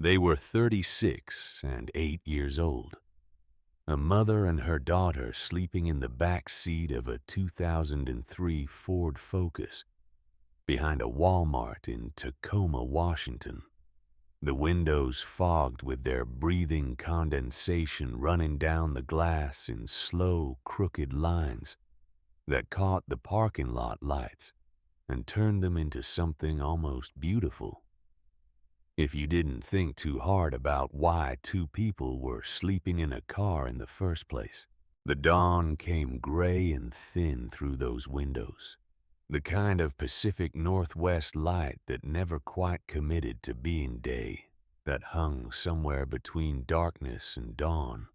They were 36 and 8 years old. A mother and her daughter sleeping in the back seat of a 2003 Ford Focus behind a Walmart in Tacoma, Washington. The windows fogged with their breathing condensation running down the glass in slow, crooked lines that caught the parking lot lights and turned them into something almost beautiful. If you didn't think too hard about why two people were sleeping in a car in the first place. The dawn came gray and thin through those windows, the kind of Pacific Northwest light that never quite committed to being day, that hung somewhere between darkness and dawn,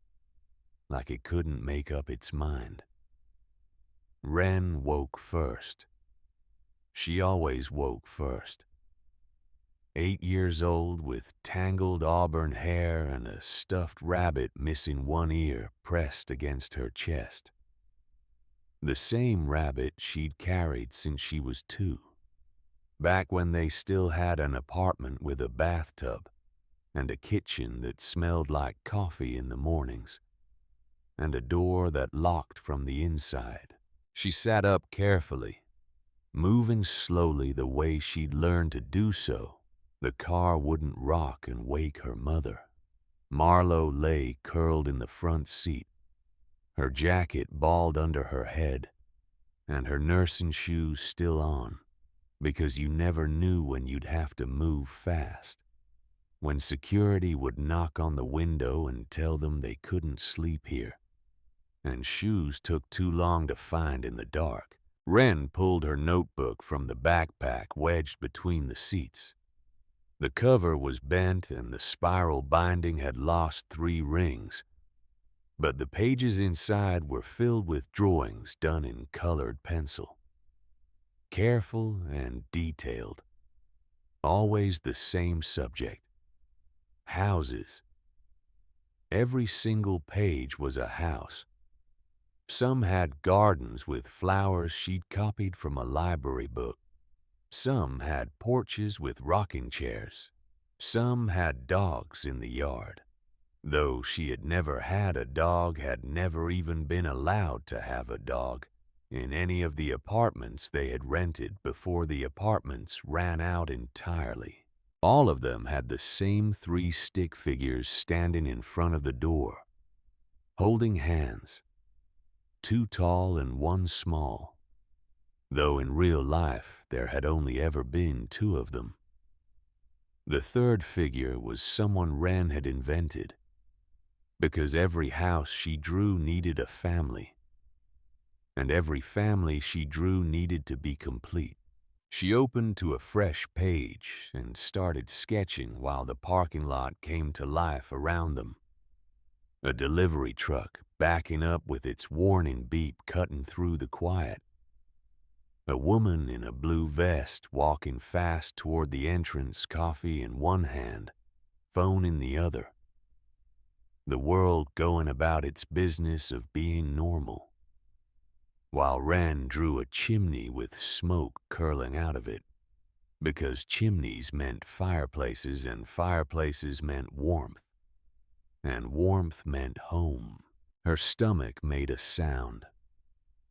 like it couldn't make up its mind. Wren woke first. She always woke first. 8 years old, with tangled auburn hair and a stuffed rabbit missing one ear pressed against her chest. The same rabbit she'd carried since she was 2, back when they still had an apartment with a bathtub and a kitchen that smelled like coffee in the mornings, and a door that locked from the inside. She sat up carefully, moving slowly the way she'd learned to do so. The car wouldn't rock and wake her mother. Marlo lay curled in the front seat, her jacket balled under her head, and her nursing shoes still on, because you never knew when you'd have to move fast, when security would knock on the window and tell them they couldn't sleep here, and shoes took too long to find in the dark. Wren pulled her notebook from the backpack wedged between the seats. The cover was bent and the spiral binding had lost 3 rings, but the pages inside were filled with drawings done in colored pencil. Careful and detailed. Always the same subject. Houses. Every single page was a house. Some had gardens with flowers she'd copied from a library book. Some had porches with rocking chairs. Some had dogs in the yard. Though she had never had a dog, had never even been allowed to have a dog in any of the apartments they had rented before the apartments ran out entirely. All of them had the same 3 stick figures standing in front of the door, holding hands, 2 tall and 1 small, though in real life there had only ever been 2 of them. The 3rd figure was someone Wren had invented, because every house she drew needed a family, and every family she drew needed to be complete. She opened to a fresh page and started sketching while the parking lot came to life around them. A delivery truck backing up with its warning beep cutting through the quiet. A woman in a blue vest walking fast toward the entrance, coffee in one hand, phone in the other. The world going about its business of being normal, while Wren drew a chimney with smoke curling out of it, because chimneys meant fireplaces and fireplaces meant warmth, and warmth meant home. Her stomach made a sound.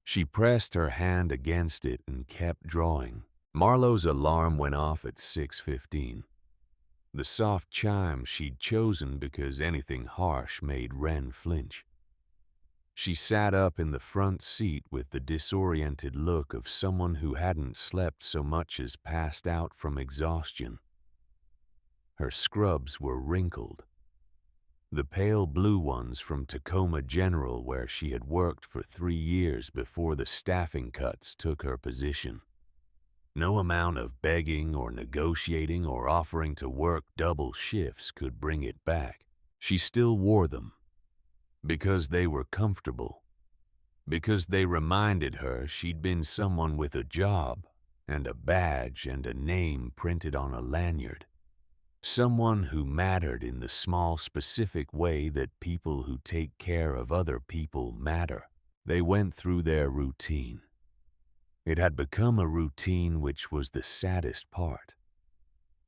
She pressed her hand against it and kept drawing. Marlo's alarm went off at 6:15. The soft chime she'd chosen because anything harsh made Wren flinch. She sat up in the front seat with the disoriented look of someone who hadn't slept so much as passed out from exhaustion. Her scrubs were wrinkled, the pale blue ones from Tacoma General, where she had worked for 3 years before the staffing cuts took her position. No amount of begging or negotiating or offering to work double shifts could bring it back. She still wore them, because they were comfortable, because they reminded her she'd been someone with a job and a badge and a name printed on a lanyard. Someone who mattered in the small, specific way that people who take care of other people matter. They went through their routine. It had become a routine which was the saddest part.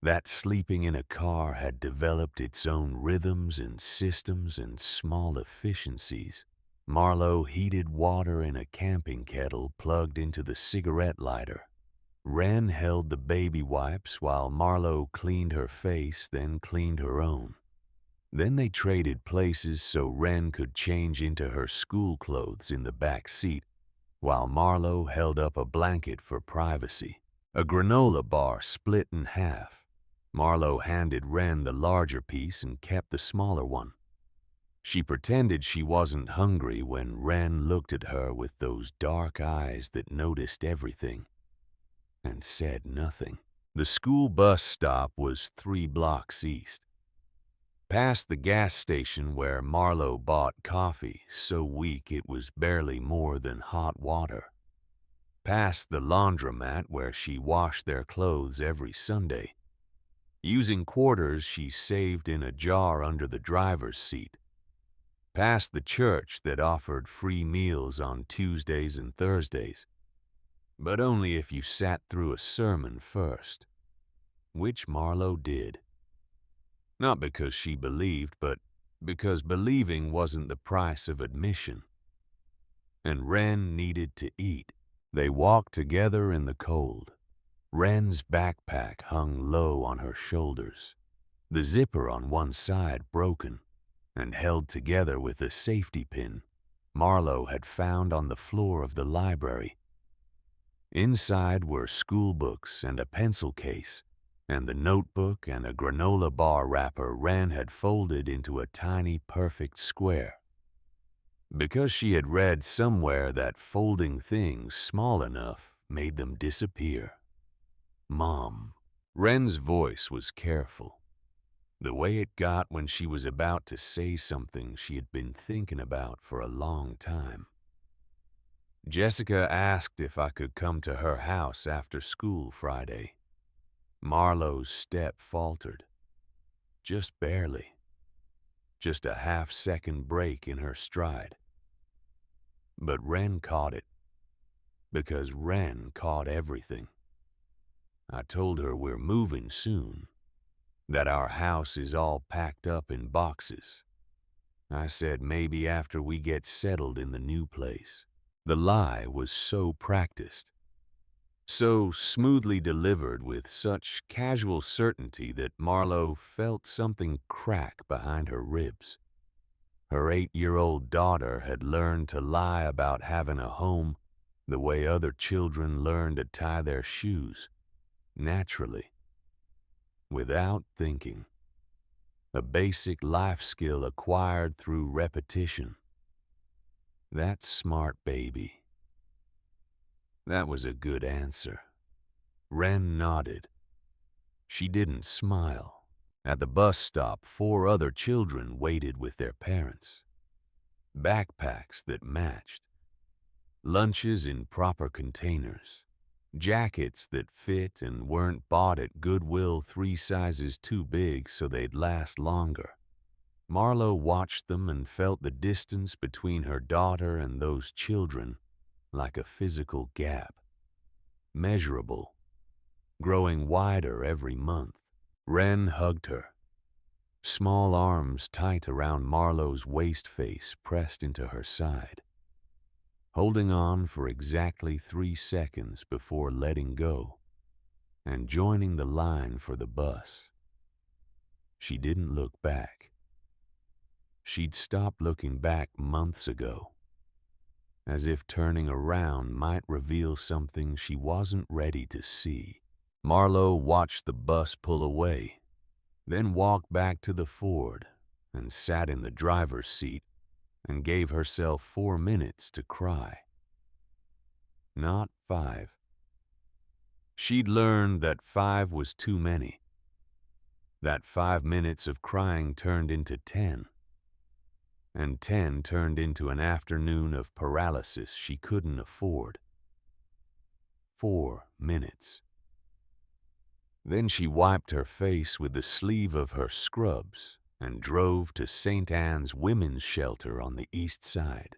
That sleeping in a car had developed its own rhythms and systems and small efficiencies. Marlowe heated water in a camping kettle plugged into the cigarette lighter. Wren held the baby wipes while Marlowe cleaned her face, then cleaned her own. Then they traded places so Wren could change into her school clothes in the back seat, while Marlowe held up a blanket for privacy. A granola bar split in half. Marlowe handed Wren the larger piece and kept the smaller one. She pretended she wasn't hungry when Wren looked at her with those dark eyes that noticed everything and said nothing. The school bus stop was 3 blocks east. Past the gas station where Marlowe bought coffee, so weak it was barely more than hot water. Past the laundromat where she washed their clothes every Sunday. Using quarters she saved in a jar under the driver's seat. Past the church that offered free meals on Tuesdays and Thursdays, but only if you sat through a sermon first, which Marlowe did. Not because she believed, but because believing wasn't the price of admission. And Wren needed to eat. They walked together in the cold. Wren's backpack hung low on her shoulders, the zipper on one side broken and held together with a safety pin Marlowe had found on the floor of the library. Inside were school books and a pencil case, and the notebook and a granola bar wrapper Wren had folded into a tiny perfect square. Because she had read somewhere that folding things small enough made them disappear. Mom. Wren's voice was careful, the way it got when she was about to say something she had been thinking about for a long time. Jessica asked if I could come to her house after school Friday. Marlowe's step faltered. Just barely. Just a half-second break in her stride. But Wren caught it, because Wren caught everything. I told her we're moving soon, that our house is all packed up in boxes. I said maybe after we get settled in the new place. The lie was so practiced, so smoothly delivered with such casual certainty that Marlowe felt something crack behind her ribs. Her 8-year-old daughter had learned to lie about having a home the way other children learn to tie their shoes, naturally, without thinking. A basic life skill acquired through repetition. That smart baby. That was a good answer. Wren nodded. She didn't smile. At the bus stop, 4 other children waited with their parents. Backpacks that matched. Lunches in proper containers. Jackets that fit and weren't bought at Goodwill 3 sizes too big so they'd last longer. Marlowe watched them and felt the distance between her daughter and those children like a physical gap. Measurable. Growing wider every month. Wren hugged her. Small arms tight around Marlowe's waist face pressed into her side. Holding on for exactly 3 seconds before letting go and joining the line for the bus. She didn't look back. She'd stopped looking back months ago, as if turning around might reveal something she wasn't ready to see. Marlowe watched the bus pull away, then walked back to the Ford and sat in the driver's seat and gave herself 4 minutes to cry. Not 5. She'd learned that 5 was too many. That 5 minutes of crying turned into 10. And 10 turned into an afternoon of paralysis she couldn't afford. 4 minutes. Then she wiped her face with the sleeve of her scrubs and drove to St. Anne's Women's Shelter on the east side.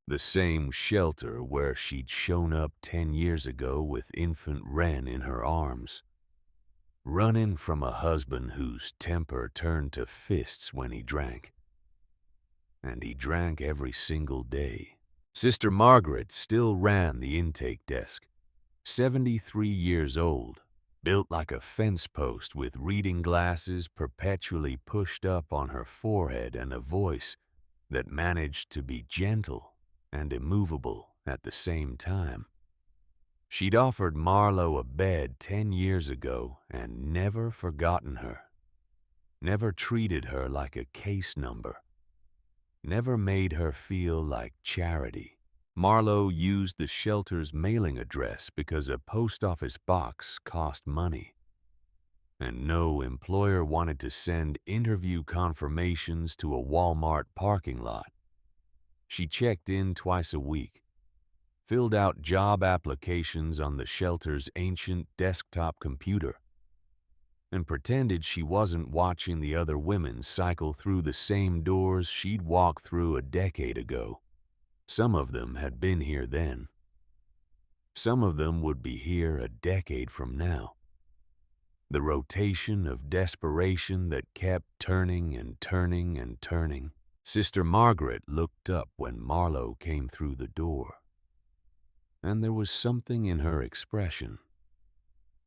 The same shelter where she'd shown up 10 years ago with infant Wren in her arms. running from a husband whose temper turned to fists when he drank. And he drank every single day. Sister Margaret still ran the intake desk, 73 years old, built like a fence post with reading glasses perpetually pushed up on her forehead and a voice that managed to be gentle and immovable at the same time. She'd offered Marlowe a bed 10 years ago and never forgotten her, never treated her like a case number, never made her feel like charity. Marlowe used the shelter's mailing address because a post office box cost money, and no employer wanted to send interview confirmations to a Walmart parking lot. She checked in twice a week, filled out job applications on the shelter's ancient desktop computer, and pretended she wasn't watching the other women cycle through the same doors she'd walked through a decade ago. Some of them had been here then. Some of them would be here a decade from now. The rotation of desperation that kept turning and turning and turning. Sister Margaret looked up when Marlowe came through the door, and there was something in her expression,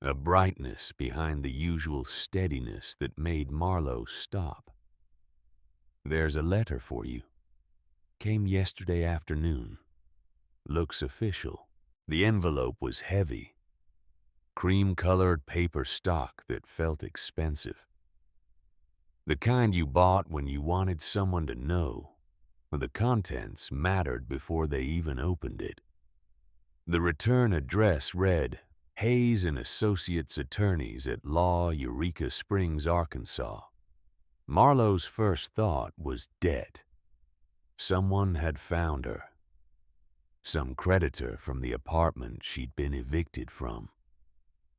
a brightness behind the usual steadiness that made Marlowe stop. "There's a letter for you. Came yesterday afternoon. Looks official." The envelope was heavy, cream-colored paper stock that felt expensive. The kind you bought when you wanted someone to know, or the contents mattered before they even opened it. The return address read, Hayes and Associates Attorneys at Law, Eureka Springs, Arkansas. Marlowe's first thought was debt. Someone had found her. Some creditor from the apartment she'd been evicted from.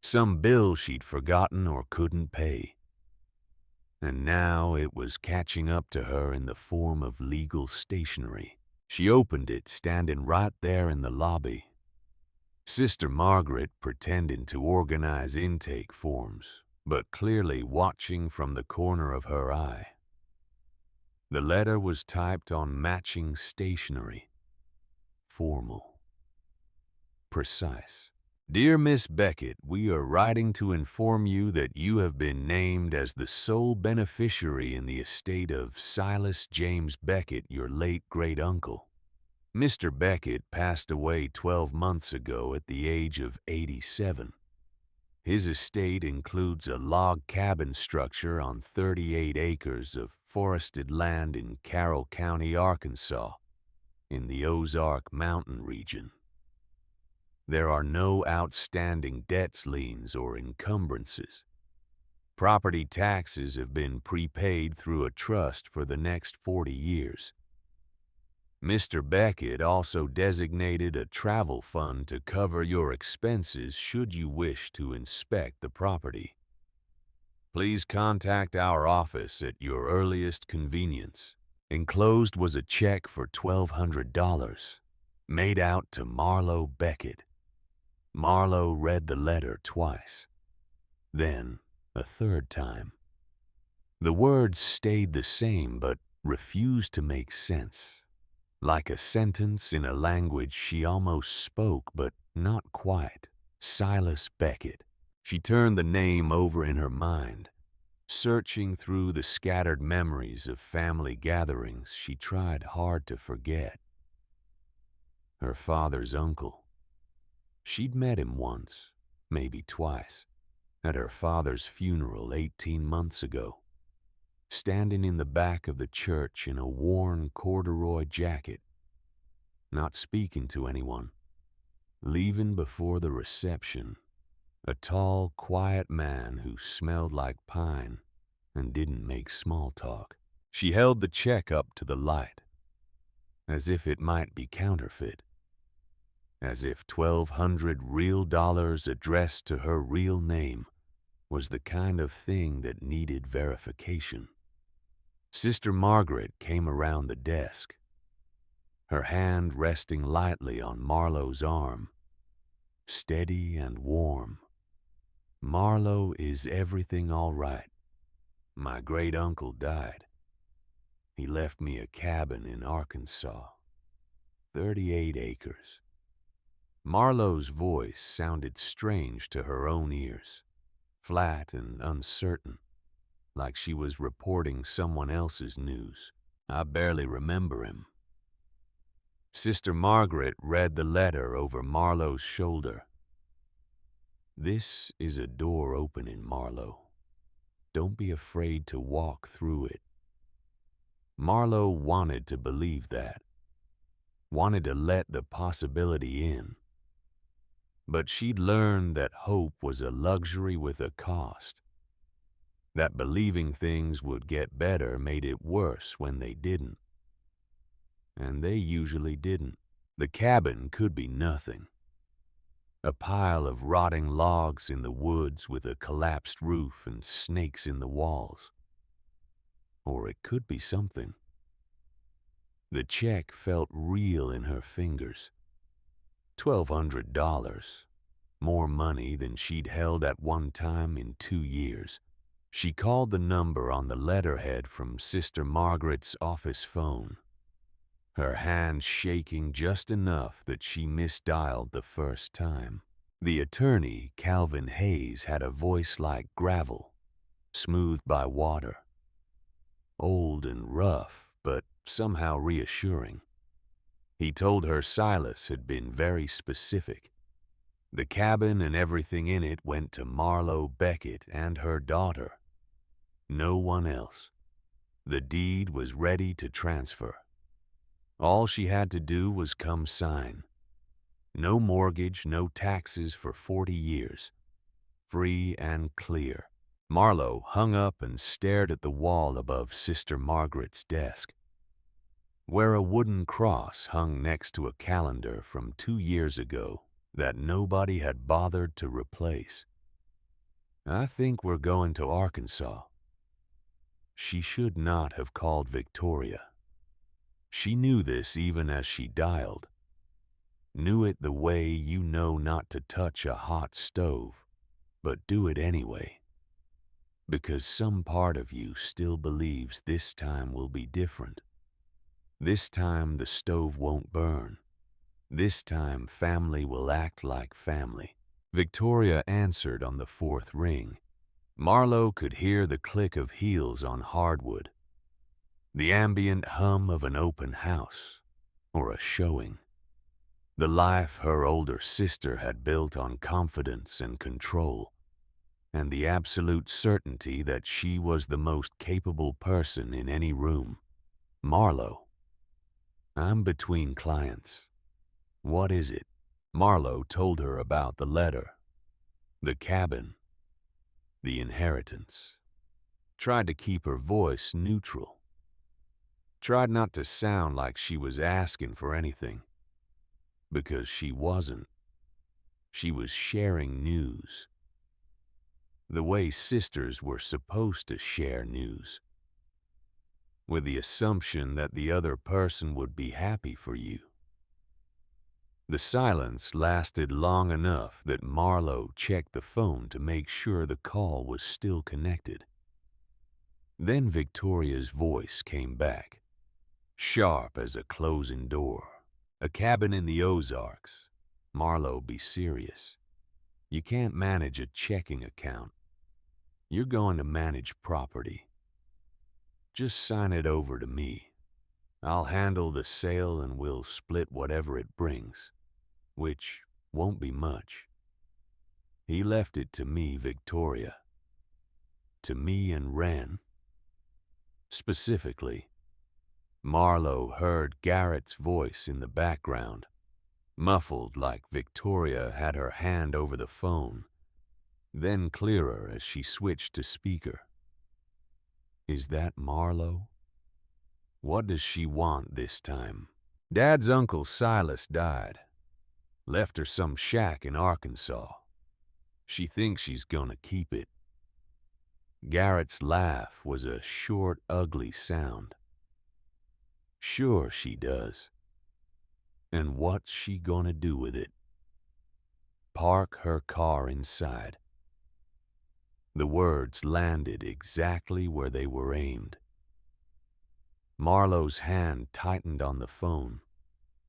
Some bill she'd forgotten or couldn't pay. And now it was catching up to her in the form of legal stationery. She opened it, standing right there in the lobby. Sister Margaret pretending to organize intake forms, but clearly watching from the corner of her eye. The letter was typed on matching stationery. Formal. Precise. "Dear Miss Beckett, we are writing to inform you that you have been named as the sole beneficiary in the estate of Silas James Beckett, your late great-uncle. Mr. Beckett passed away 12 months ago at the age of 87. His estate includes a log cabin structure on 38 acres of forested land in Carroll County, Arkansas, in the Ozark Mountain region. There are no outstanding debts, liens, or encumbrances. Property taxes have been prepaid through a trust for the next 40 years. Mr. Beckett also designated a travel fund to cover your expenses should you wish to inspect the property. Please contact our office at your earliest convenience." Enclosed was a check for $1,200, made out to Marlowe Beckett. Marlowe read the letter twice, then a third time. The words stayed the same but refused to make sense, like a sentence in a language she almost spoke but not quite. Silas Beckett. She turned the name over in her mind, searching through the scattered memories of family gatherings she tried hard to forget. Her father's uncle. She'd met him once, maybe twice, at her father's funeral 18 months ago, standing in the back of the church in a worn corduroy jacket, not speaking to anyone, leaving before the reception, a tall, quiet man who smelled like pine and didn't make small talk. She held the check up to the light, as if it might be counterfeit, as if 1,200 real dollars addressed to her real name was the kind of thing that needed verification. Sister Margaret came around the desk, her hand resting lightly on Marlowe's arm, steady and warm. Marlo, is everything all right? My great uncle died. He left me a cabin in Arkansas, 38 acres. Marlo's voice sounded strange to her own ears, flat and uncertain, like she was reporting someone else's news. I barely remember him. Sister Margaret read the letter over Marlo's shoulder. This is a door opening, Marlo. Don't be afraid to walk through it. Marlo wanted to believe that, wanted to let the possibility in. But she'd learned that hope was a luxury with a cost, that believing things would get better made it worse when they didn't. And they usually didn't. The cabin could be nothing. A pile of rotting logs in the woods with a collapsed roof and snakes in the walls. Or it could be something. The check felt real in her fingers. $1,200, more money than she'd held at one time in 2 years. She called the number on the letterhead from Sister Margaret's office phone, her hand shaking just enough that she misdialed the first time. The attorney, Calvin Hayes, had a voice like gravel, smoothed by water. Old and rough, but somehow reassuring. He told her Silas had been very specific. The cabin and everything in it went to Marlo Beckett and her daughter. No one else. The deed was ready to transfer. All she had to do was come sign. No mortgage, no taxes for 40 years. Free and clear. Marlo hung up and stared at the wall above Sister Margaret's desk, where a wooden cross hung next to a calendar from 2 years ago that nobody had bothered to replace. I think we're going to Arkansas. She should not have called Victoria. She knew this even as she dialed. Knew it the way you know not to touch a hot stove, but do it anyway. Because some part of you still believes this time will be different. This time the stove won't burn. This time family will act like family. Victoria answered on the 4th ring. Marlo could hear the click of heels on hardwood, the ambient hum of an open house or a showing. The life her older sister had built on confidence and control, and the absolute certainty that she was the most capable person in any room. Marlo, I'm between clients. What is it? Marlo told her about the letter, the cabin, the inheritance. Tried to keep her voice neutral. Tried not to sound like she was asking for anything. Because she wasn't. She was sharing news. The way sisters were supposed to share news. With the assumption that the other person would be happy for you. The silence lasted long enough that Marlo checked the phone to make sure the call was still connected. Then Victoria's voice came back, sharp as a closing door. A cabin in the Ozarks. Marlo, be serious. You can't manage a checking account. You're going to manage property. Just sign it over to me. I'll handle the sale and we'll split whatever it brings, which won't be much. He left it to me, Victoria. To me and Wren. Specifically, Marlo heard Garrett's voice in the background, muffled like Victoria had her hand over the phone, then clearer as she switched to speaker. Is that Marlo? What does she want this time? Dad's uncle Silas died. Left her some shack in Arkansas. She thinks she's gonna keep it. Garrett's laugh was a short, ugly sound. Sure she does. And what's she gonna do with it? Park her car inside. The words landed exactly where they were aimed. Marlowe's hand tightened on the phone,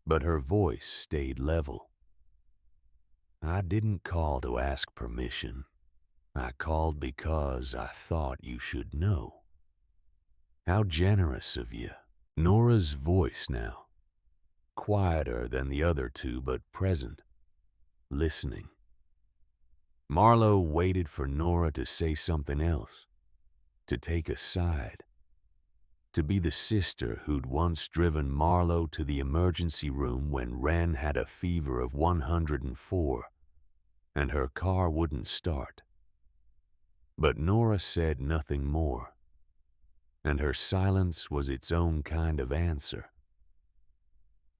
but her voice stayed level. I didn't call to ask permission. I called because I thought you should know. How generous of you. Nora's voice now, quieter than the other two but present, listening. Marlowe waited for Nora to say something else, to take a side, to be the sister who'd once driven Marlowe to the emergency room when Wren had a fever of 104 and her car wouldn't start. But Nora said nothing more, and her silence was its own kind of answer.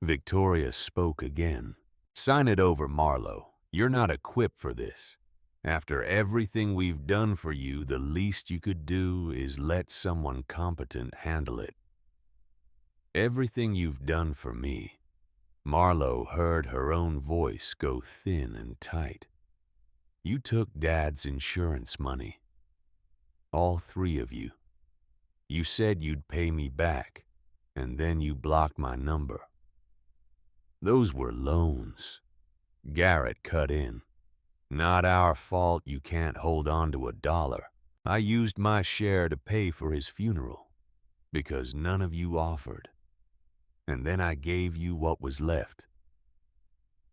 Victoria spoke again. Sign it over, Marlowe. You're not equipped for this. After everything we've done for you, the least you could do is let someone competent handle it. Everything you've done for me. Marlowe heard her own voice go thin and tight. You took Dad's insurance money. All three of you. You said you'd pay me back, and then you blocked my number. Those were loans. Garrett cut in. Not our fault you can't hold on to $1. I used my share to pay for his funeral, because none of you offered. And then I gave you what was left,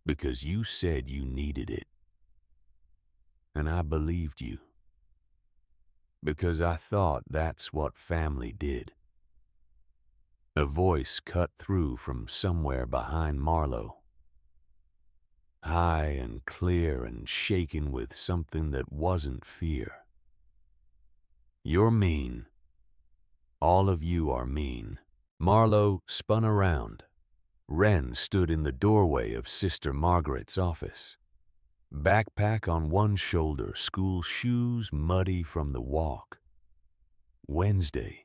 because you said you needed it. And I believed you, because I thought that's what family did. A voice cut through from somewhere behind Marlowe. High and clear and shaken with something that wasn't fear. You're mean. All of you are mean. Marlowe spun around. Wren stood in the doorway of Sister Margaret's office. Backpack on one shoulder, school shoes muddy from the walk. Wednesday.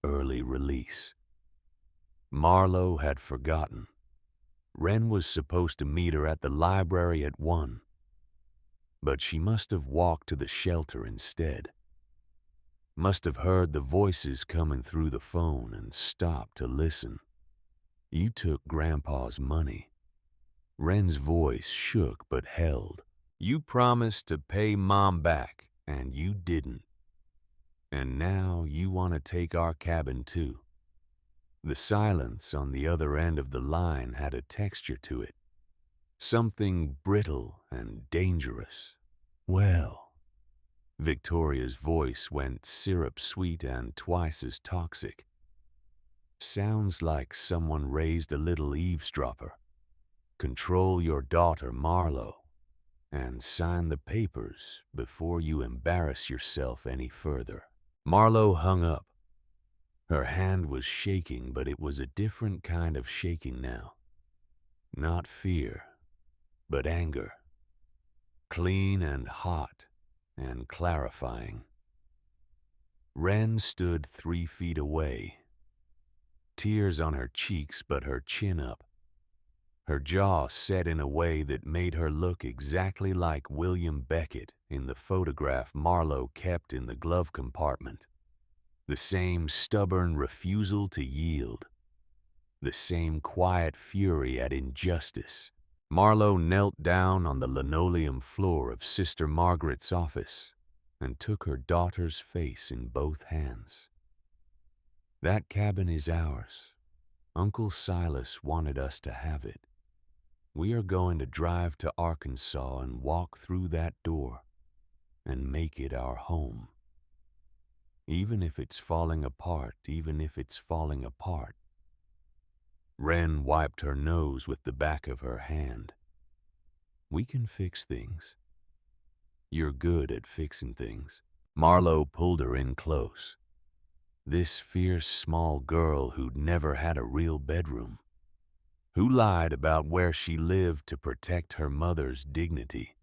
Early release. Marlowe had forgotten. Wren was supposed to meet her at the library at 1, but she must have walked to the shelter instead. Must have heard the voices coming through the phone and stopped to listen. You took Grandpa's money. Wren's voice shook but held. You promised to pay Mom back, and you didn't. And now you want to take our cabin too. The silence on the other end of the line had a texture to it, something brittle and dangerous. Well, Victoria's voice went syrup-sweet and twice as toxic. Sounds like someone raised a little eavesdropper. Control your daughter, Marlowe, and sign the papers before you embarrass yourself any further. Marlowe hung up. Her hand was shaking, but it was a different kind of shaking now. Not fear, but anger. Clean and hot and clarifying. Wren stood 3 feet away. Tears on her cheeks, but her chin up. Her jaw set in a way that made her look exactly like William Beckett in the photograph Marlowe kept in the glove compartment. The same stubborn refusal to yield. The same quiet fury at injustice. Marlowe knelt down on the linoleum floor of Sister Margaret's office and took her daughter's face in both hands. That cabin is ours. Uncle Silas wanted us to have it. We are going to drive to Arkansas and walk through that door and make it our home. Even if it's falling apart, even if it's falling apart. Wren wiped her nose with the back of her hand. We can fix things. You're good at fixing things. Marlowe pulled her in close. This fierce small girl who'd never had a real bedroom. Who lied about where she lived to protect her mother's dignity.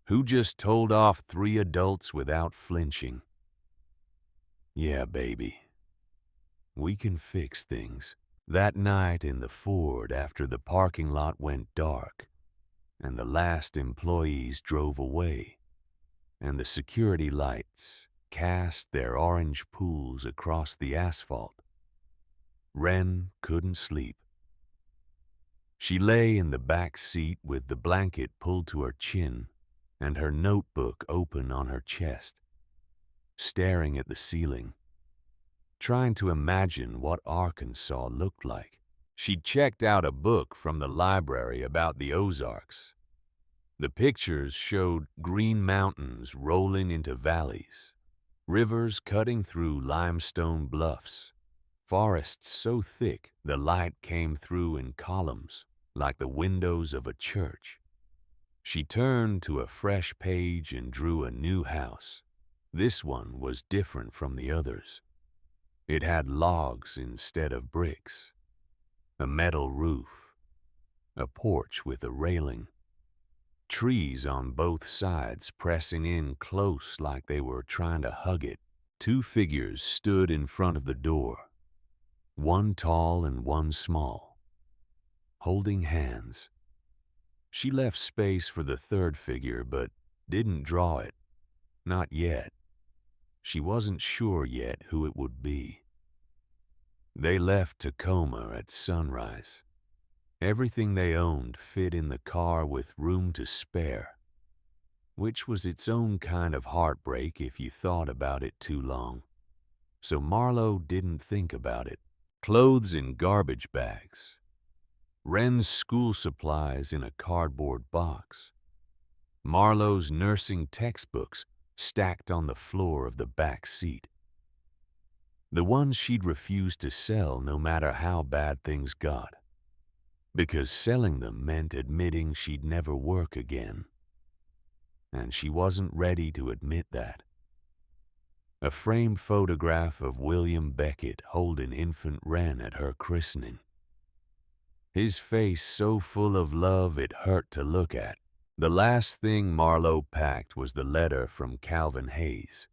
Who just told off 3 adults without flinching. Yeah, baby. We can fix things. That night in the Ford after the parking lot went dark and the last employees drove away and the security lights cast their orange pools across the asphalt, Wren couldn't sleep. She lay in the back seat with the blanket pulled to her chin and her notebook open on her chest, staring at the ceiling, trying to imagine what Arkansas looked like. She'd checked out a book from the library about the Ozarks. The pictures showed green mountains rolling into valleys, rivers cutting through limestone bluffs, forests so thick the light came through in columns like the windows of a church. She turned to a fresh page and drew a new house. This one was different from the others. It had logs instead of bricks, a metal roof, a porch with a railing, trees on both sides pressing in close like they were trying to hug it. Two figures stood in front of the door, one tall and one small, holding hands. She left space for the third figure, but didn't draw it. Not yet. She wasn't sure yet who it would be. They left Tacoma at sunrise. Everything they owned fit in the car with room to spare, which was its own kind of heartbreak if you thought about it too long. So Marlowe didn't think about it. Clothes in garbage bags, Wren's school supplies in a cardboard box, Marlowe's nursing textbooks stacked on the floor of the back seat. The ones she'd refused to sell no matter how bad things got, because selling them meant admitting she'd never work again. And she wasn't ready to admit that. A framed photograph of William Beckett holding infant Wren at her christening. His face so full of love it hurt to look at. The last thing Marlowe packed was the letter from Calvin Hayes,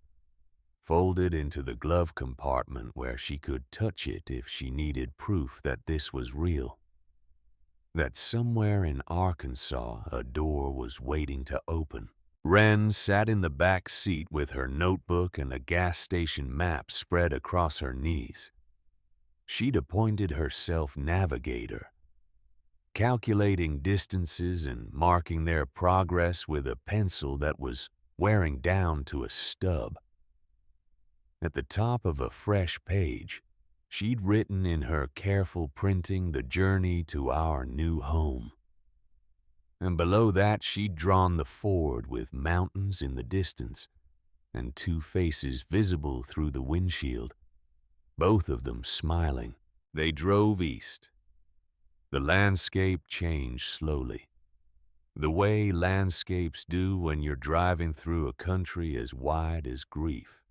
folded into the glove compartment where she could touch it if she needed proof that this was real. That somewhere in Arkansas a door was waiting to open. Wren sat in the back seat with her notebook and a gas station map spread across her knees. She'd appointed herself navigator, calculating distances and marking their progress with a pencil that was wearing down to a stub. At the top of a fresh page, she'd written in her careful printing the journey to our new home. And below that she'd drawn the ford with mountains in the distance and two faces visible through the windshield, both of them smiling. They drove east. The landscape changed slowly, the way landscapes do when you're driving through a country as wide as grief.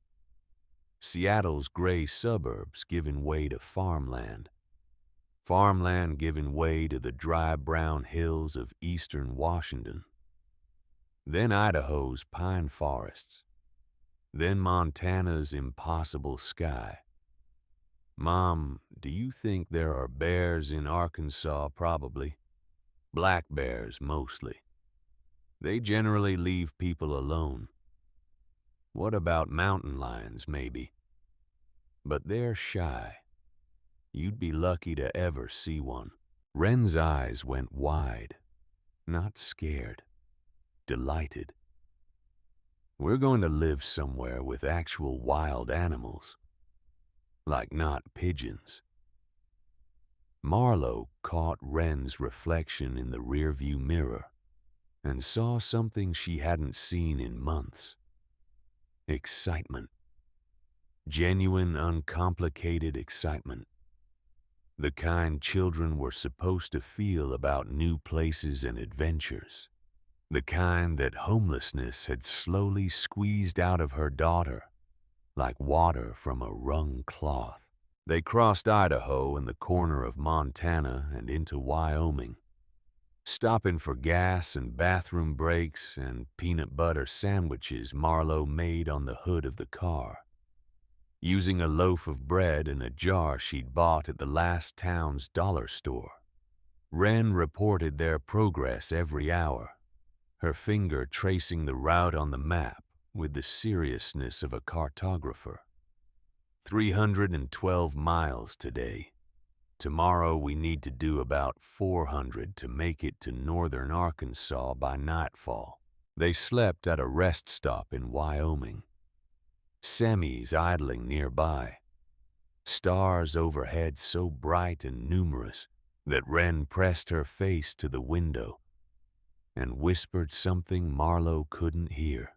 Seattle's gray suburbs giving way to farmland, farmland giving way to the dry brown hills of eastern Washington, then Idaho's pine forests, then Montana's impossible sky. Mom, do you think there are bears in Arkansas? Probably. Black bears, mostly. They generally leave people alone. What about mountain lions, maybe? But they're shy. You'd be lucky to ever see one. Wren's eyes went wide, not scared, delighted. We're going to live somewhere with actual wild animals, like not pigeons. Marlowe caught Wren's reflection in the rearview mirror and saw something she hadn't seen in months. Excitement. Genuine, uncomplicated excitement. The kind children were supposed to feel about new places and adventures. The kind that homelessness had slowly squeezed out of her daughter, like water from a wrung cloth. They crossed Idaho and the corner of Montana and into Wyoming, stopping for gas and bathroom breaks and peanut butter sandwiches Marlowe made on the hood of the car, using a loaf of bread and a jar she'd bought at the last town's dollar store. Wren reported their progress every hour, her finger tracing the route on the map with the seriousness of a cartographer. 312 miles today. Tomorrow we need to do about 400 to make it to northern Arkansas by nightfall. They slept at a rest stop in Wyoming. Semis idling nearby. Stars overhead so bright and numerous that Wren pressed her face to the window and whispered something Marlowe couldn't hear.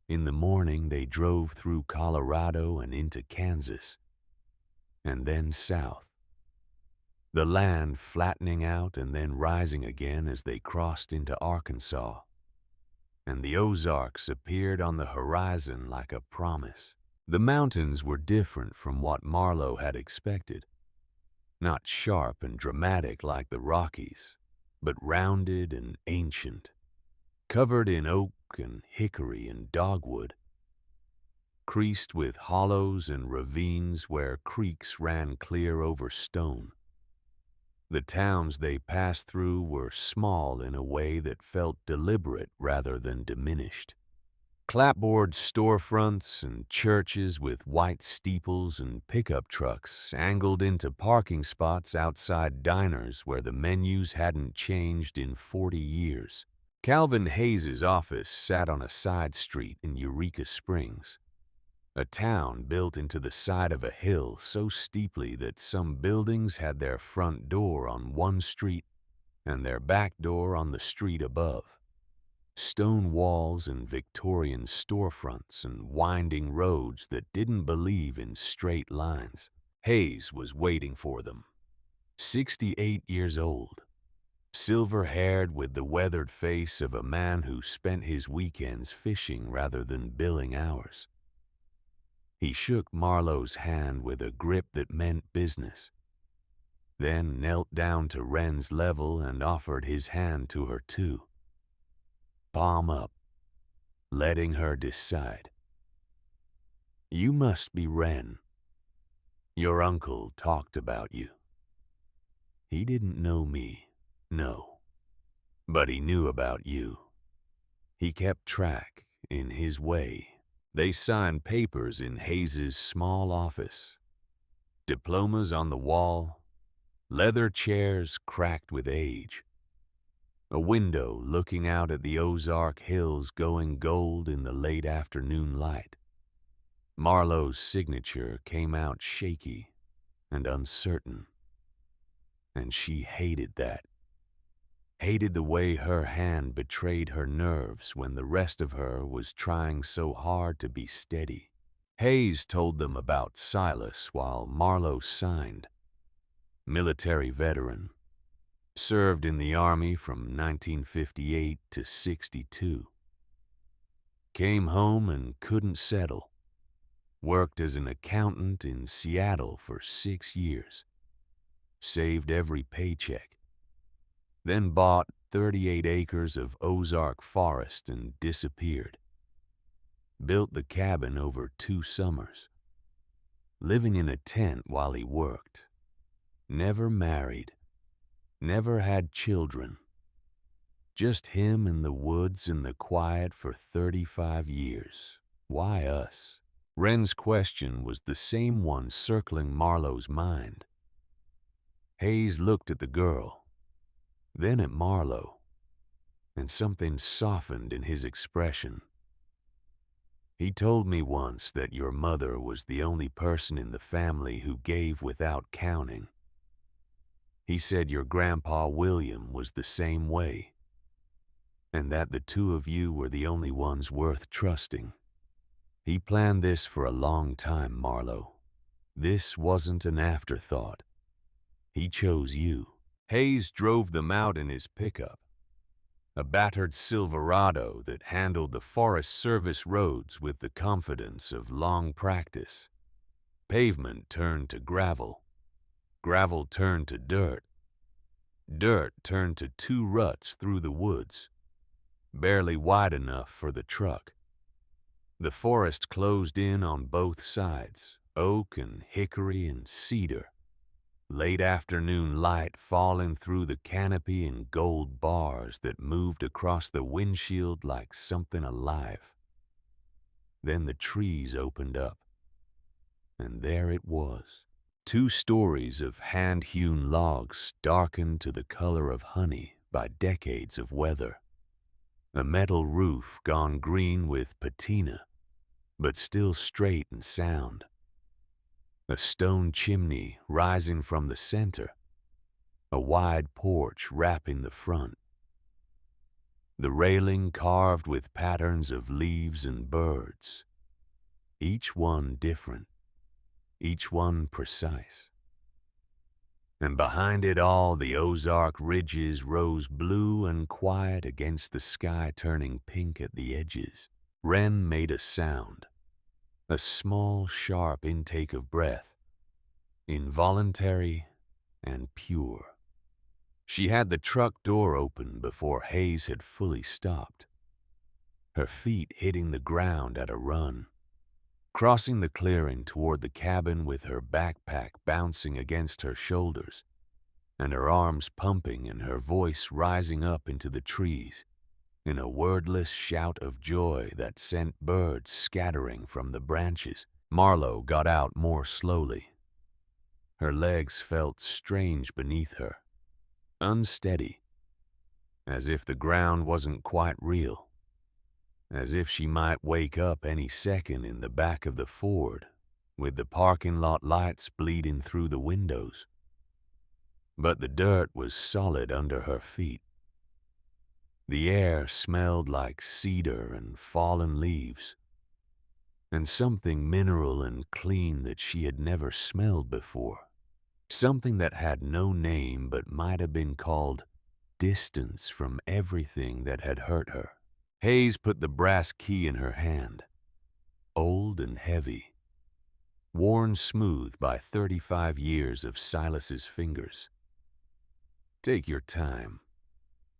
In the morning they drove through Colorado and into Kansas, and then south. The land flattening out and then rising again as they crossed into Arkansas, and the Ozarks appeared on the horizon like a promise. The mountains were different from what Marlowe had expected. Not sharp and dramatic like the Rockies, but rounded and ancient, covered in oak and hickory and dogwood, creased with hollows and ravines where creeks ran clear over stone. The towns they passed through were small in a way that felt deliberate rather than diminished. Clapboard storefronts and churches with white steeples and pickup trucks angled into parking spots outside diners where the menus hadn't changed in 40 years. Calvin Hayes's office sat on a side street in Eureka Springs, a town built into the side of a hill so steeply that some buildings had their front door on one street and their back door on the street above. Stone walls and Victorian storefronts and winding roads that didn't believe in straight lines. Hayes was waiting for them. 68 years old, silver-haired with the weathered face of a man who spent his weekends fishing rather than billing hours. He shook Marlowe's hand with a grip that meant business, then knelt down to Wren's level and offered his hand to her too. Palm up, letting her decide. You must be Wren. Your uncle talked about you. He didn't know me, no, but he knew about you. He kept track in his way. They signed papers in Hayes's small office. Diplomas on the wall, leather chairs cracked with age. A window looking out at the Ozark Hills going gold in the late afternoon light. Marlowe's signature came out shaky and uncertain, and she hated that. Hated the way her hand betrayed her nerves when the rest of her was trying so hard to be steady. Hayes told them about Silas while Marlowe signed. Military veteran. Served in the Army from 1958 to 62. Came home and couldn't settle. Worked as an accountant in Seattle for 6 years. Saved every paycheck. Then bought 38 acres of Ozark forest and disappeared. Built the cabin over 2 summers. Living in a tent while he worked. Never married. Never had children. Just him in the woods in the quiet for 35 years. Why us? Wren's question was the same one circling Marlowe's mind. Hayes looked at the girl, then at Marlowe, and something softened in his expression. He told me once that your mother was the only person in the family who gave without counting. He said your grandpa William was the same way, and that the two of you were the only ones worth trusting. He planned this for a long time, Marlowe. This wasn't an afterthought. He chose you. Hayes drove them out in his pickup, a battered Silverado that handled the Forest Service roads with the confidence of long practice. Pavement turned to gravel. Gravel turned to dirt. Dirt turned to 2 ruts through the woods, barely wide enough for the truck. The forest closed in on both sides, oak and hickory and cedar. Late afternoon light falling through the canopy in gold bars that moved across the windshield like something alive. Then the trees opened up, and there it was. 2 stories of hand-hewn logs darkened to the color of honey by decades of weather. A metal roof gone green with patina, but still straight and sound. A stone chimney rising from the center. A wide porch wrapping the front. The railing carved with patterns of leaves and birds. Each one different. Each one precise. And behind it all, the Ozark ridges rose blue and quiet against the sky turning pink at the edges. Wren made a sound, a small, sharp intake of breath, involuntary and pure. She had the truck door open before Hayes had fully stopped, her feet hitting the ground at a run, crossing the clearing toward the cabin with her backpack bouncing against her shoulders, and her arms pumping and her voice rising up into the trees in a wordless shout of joy that sent birds scattering from the branches. Marlowe got out more slowly. Her legs felt strange beneath her, unsteady, as if the ground wasn't quite real, as if she might wake up any second in the back of the Ford with the parking lot lights bleeding through the windows. But the dirt was solid under her feet. The air smelled like cedar and fallen leaves, and something mineral and clean that she had never smelled before. Something that had no name but might have been called distance from everything that had hurt her. Hayes put the brass key in her hand, old and heavy, worn smooth by 35 years of Silas's fingers. Take your time.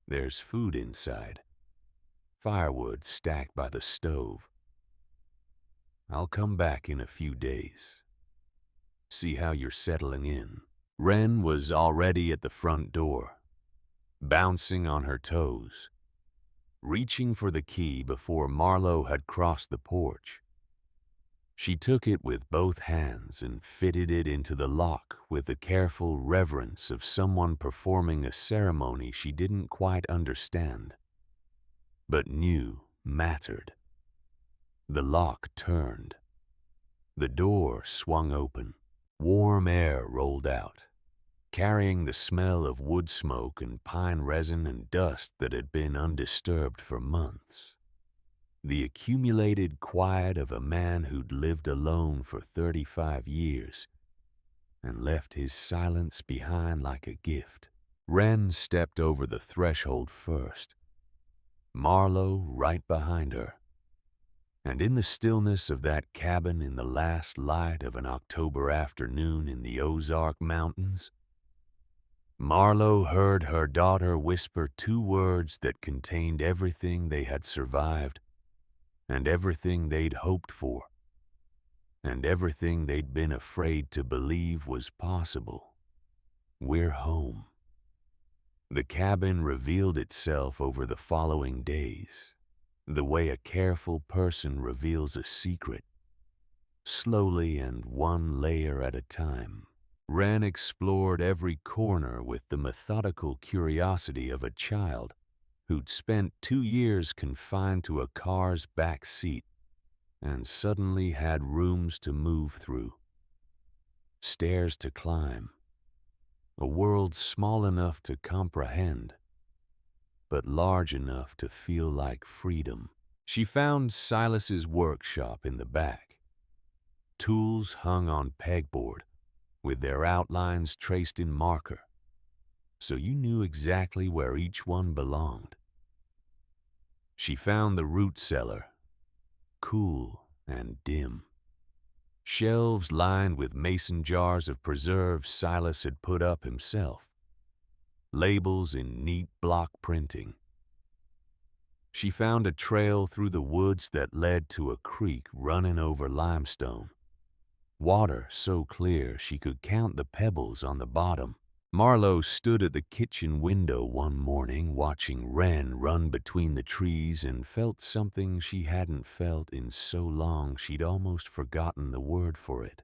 There's food inside, firewood stacked by the stove. I'll come back in a few days. See how you're settling in. Wren was already at the front door, bouncing on her toes, reaching for the key before Marlowe had crossed the porch. She took it with both hands and fitted it into the lock with the careful reverence of someone performing a ceremony she didn't quite understand, but knew mattered. The lock turned. The door swung open. Warm air rolled out, carrying the smell of wood smoke and pine resin and dust that had been undisturbed for months. The accumulated quiet of a man who'd lived alone for 35 years and left his silence behind like a gift. Wren stepped over the threshold first, Marlowe right behind her. And in the stillness of that cabin in the last light of an October afternoon in the Ozark Mountains, Marlowe heard her daughter whisper 2 words that contained everything they had survived, and everything they'd hoped for, and everything they'd been afraid to believe was possible. We're home. The cabin revealed itself over the following days, the way a careful person reveals a secret, slowly and one layer at a time. Wren explored every corner with the methodical curiosity of a child who'd spent 2 years confined to a car's back seat and suddenly had rooms to move through, stairs to climb, a world small enough to comprehend, but large enough to feel like freedom. She found Silas's workshop in the back, tools hung on pegboard with their outlines traced in marker, so you knew exactly where each one belonged. She found the root cellar, cool and dim. Shelves lined with mason jars of preserves Silas had put up himself, labels in neat block printing. She found a trail through the woods that led to a creek running over limestone, water so clear she could count the pebbles on the bottom. Marlowe stood at the kitchen window one morning watching Wren run between the trees and felt something she hadn't felt in so long she'd almost forgotten the word for it.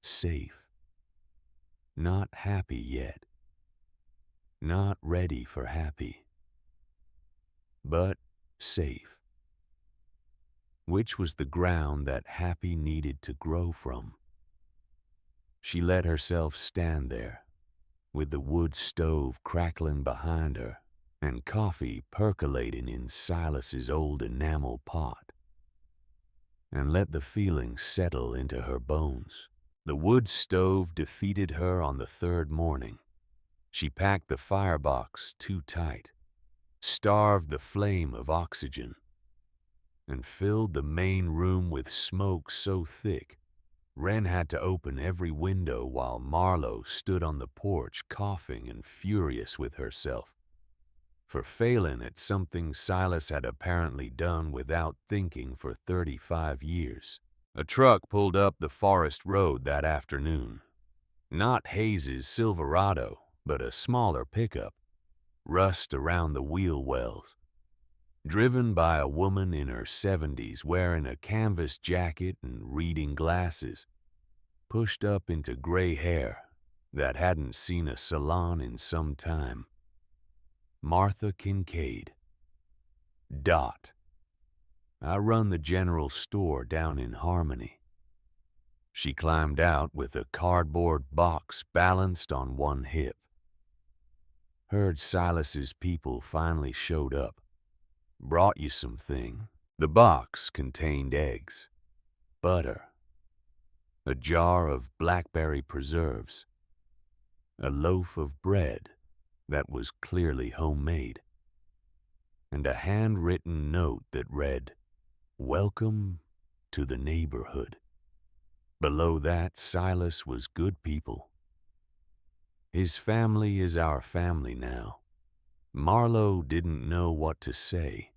Safe. Not happy yet. Not ready for happy. But safe. Which was the ground that happy needed to grow from. She let herself stand there, with the wood stove crackling behind her and coffee percolating in Silas's old enamel pot, and let the feeling settle into her bones. The wood stove defeated her on the third morning. She packed the firebox too tight, starved the flame of oxygen, and filled the main room with smoke so thick Wren had to open every window while Marlowe stood on the porch coughing and furious with herself for failing at something Silas had apparently done without thinking for 35 years. A truck pulled up the forest road that afternoon. Not Hayes's Silverado, but a smaller pickup, rust around the wheel wells. Driven by a woman in her 70s wearing a canvas jacket and reading glasses, pushed up into gray hair that hadn't seen a salon in some time. Martha Kincaid. Dot. I run the general store down in Harmony. She climbed out with a cardboard box balanced on one hip. Heard Silas's people finally showed up. Brought you something. The box contained eggs, butter, a jar of blackberry preserves, a loaf of bread that was clearly homemade, and a handwritten note that read, "Welcome to the neighborhood." Below that, Silas was good people. His family is our family now. Marlowe didn't know what to say.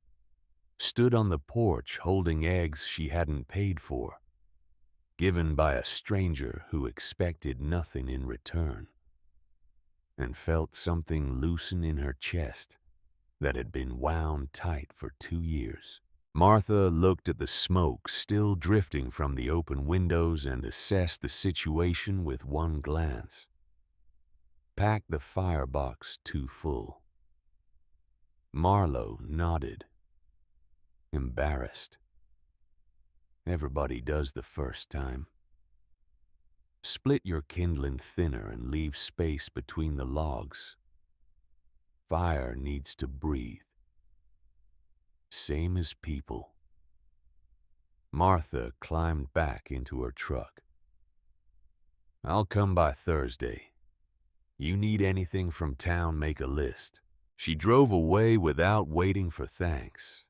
Stood on the porch holding eggs she hadn't paid for, given by a stranger who expected nothing in return, and felt something loosen in her chest that had been wound tight for 2 years. Martha looked at the smoke still drifting from the open windows and assessed the situation with one glance. Packed the firebox too full. Marlowe nodded, embarrassed. Everybody does the first time. Split your kindling thinner and leave space between the logs. Fire needs to breathe. Same as people. Martha climbed back into her truck. I'll come by Thursday. You need anything from town, make a list. She drove away without waiting for thanks.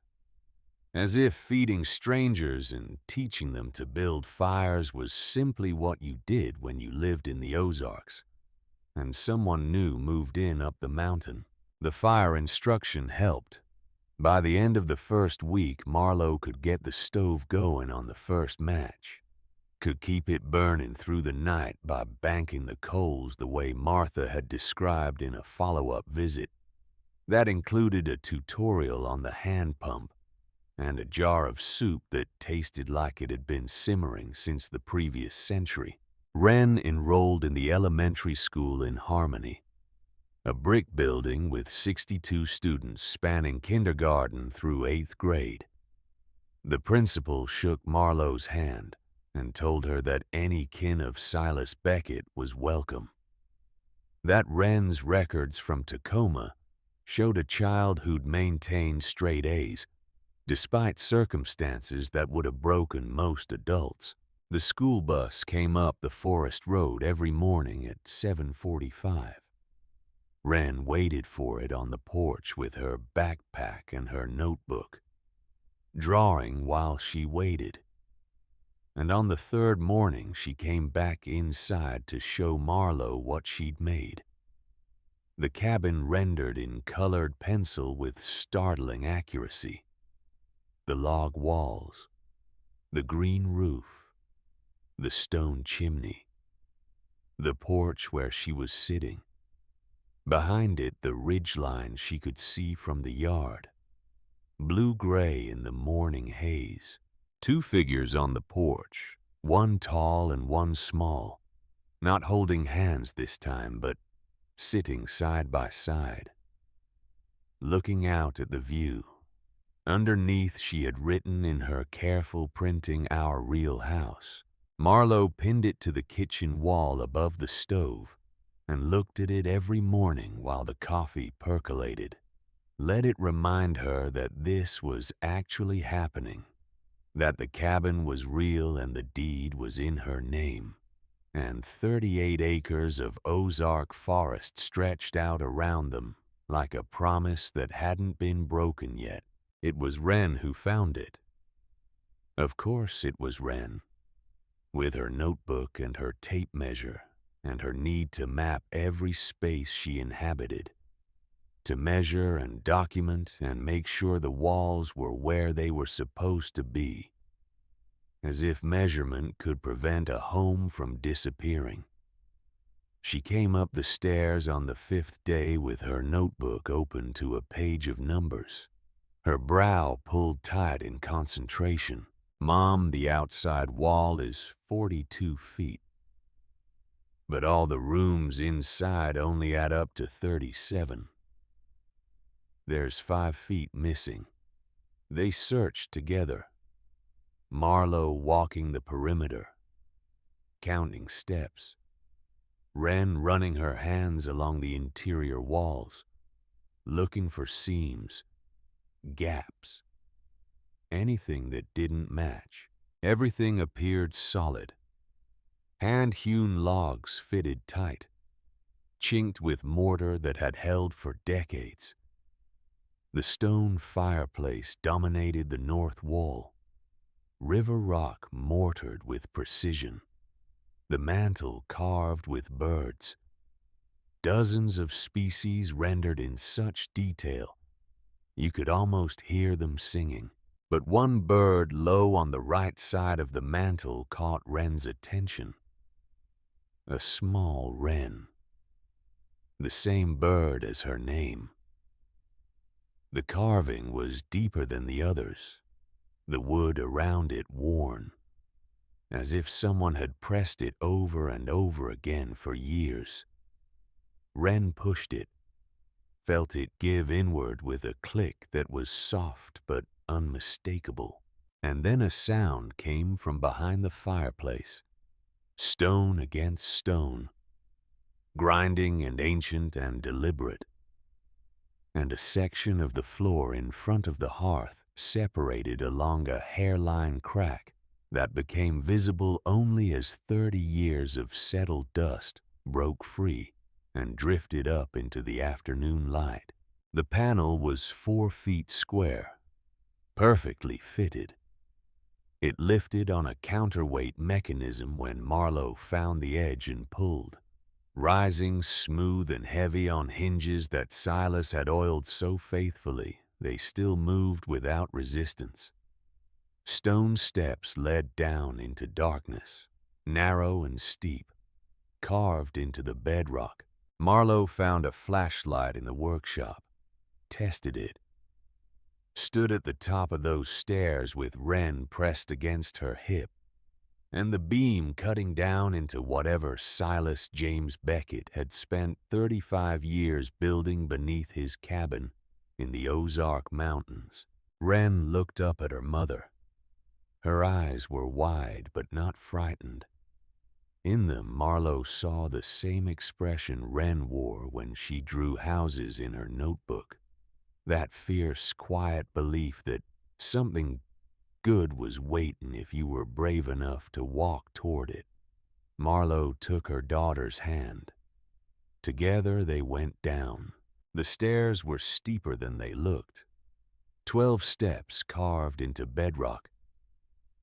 As if feeding strangers and teaching them to build fires was simply what you did when you lived in the Ozarks, and someone new moved in up the mountain. The fire instruction helped. By the end of the first week, Marlowe could get the stove going on the first match, could keep it burning through the night by banking the coals the way Martha had described in a follow-up visit. That included a tutorial on the hand pump, and a jar of soup that tasted like it had been simmering since the previous century. Wren enrolled in the elementary school in Harmony, a brick building with 62 students spanning kindergarten through 8th grade. The principal shook Marlowe's hand and told her that any kin of Silas Beckett was welcome. That Wren's records from Tacoma showed a child who'd maintained straight A's, despite circumstances that would have broken most adults. The school bus came up the forest road every morning at 7:45. Wren waited for it on the porch with her backpack and her notebook, drawing while she waited. And on the third morning, she came back inside to show Marlowe what she'd made. The cabin rendered in colored pencil with startling accuracy. The log walls, the green roof, the stone chimney, the porch where she was sitting. Behind it, the ridgeline she could see from the yard, blue-gray in the morning haze. Two figures on the porch, one tall and one small, not holding hands this time, but sitting side by side, looking out at the view. Underneath, she had written in her careful printing, "Our real house." Marlowe pinned it to the kitchen wall above the stove and looked at it every morning while the coffee percolated. Let it remind her that this was actually happening, that the cabin was real and the deed was in her name, and 38 acres of Ozark forest stretched out around them like a promise that hadn't been broken yet. It was Wren who found it. Of course it was Wren, with her notebook and her tape measure and her need to map every space she inhabited, to measure and document and make sure the walls were where they were supposed to be, as if measurement could prevent a home from disappearing. She came up the stairs on the 5th day with her notebook open to a page of numbers, her brow pulled tight in concentration. "Mom, the outside wall is 42 feet, but all the rooms inside only add up to 37. There's 5 feet missing." They searched together, Marlowe walking the perimeter, counting steps, Wren running her hands along the interior walls, looking for seams, gaps, anything that didn't match. Everything appeared solid. Hand-hewn logs fitted tight, chinked with mortar that had held for decades. The stone fireplace dominated the north wall, river rock mortared with precision. The mantel carved with birds, dozens of species rendered in such detail you could almost hear them singing. But one bird low on the right side of the mantel caught Wren's attention. A small wren, the same bird as her name. The carving was deeper than the others, the wood around it worn, as if someone had pressed it over and over again for years. Wren pushed it, felt it give inward with a click that was soft but unmistakable. And then a sound came from behind the fireplace, stone against stone, grinding and ancient and deliberate. And a section of the floor in front of the hearth separated along a hairline crack that became visible only as 30 years of settled dust broke free and drifted up into the afternoon light. The panel was 4 feet square, perfectly fitted. It lifted on a counterweight mechanism when Marlowe found the edge and pulled, rising smooth and heavy on hinges that Silas had oiled so faithfully they still moved without resistance. Stone steps led down into darkness, narrow and steep, carved into the bedrock. Marlowe found a flashlight in the workshop, tested it, stood at the top of those stairs with Wren pressed against her hip, and the beam cutting down into whatever Silas James Beckett had spent 35 years building beneath his cabin in the Ozark Mountains. Wren looked up at her mother. Her eyes were wide but not frightened. In them, Marlowe saw the same expression Wren wore when she drew houses in her notebook, that fierce, quiet belief that something good was waiting if you were brave enough to walk toward it. Marlowe took her daughter's hand. Together they went down. The stairs were steeper than they looked. 12 steps carved into bedrock,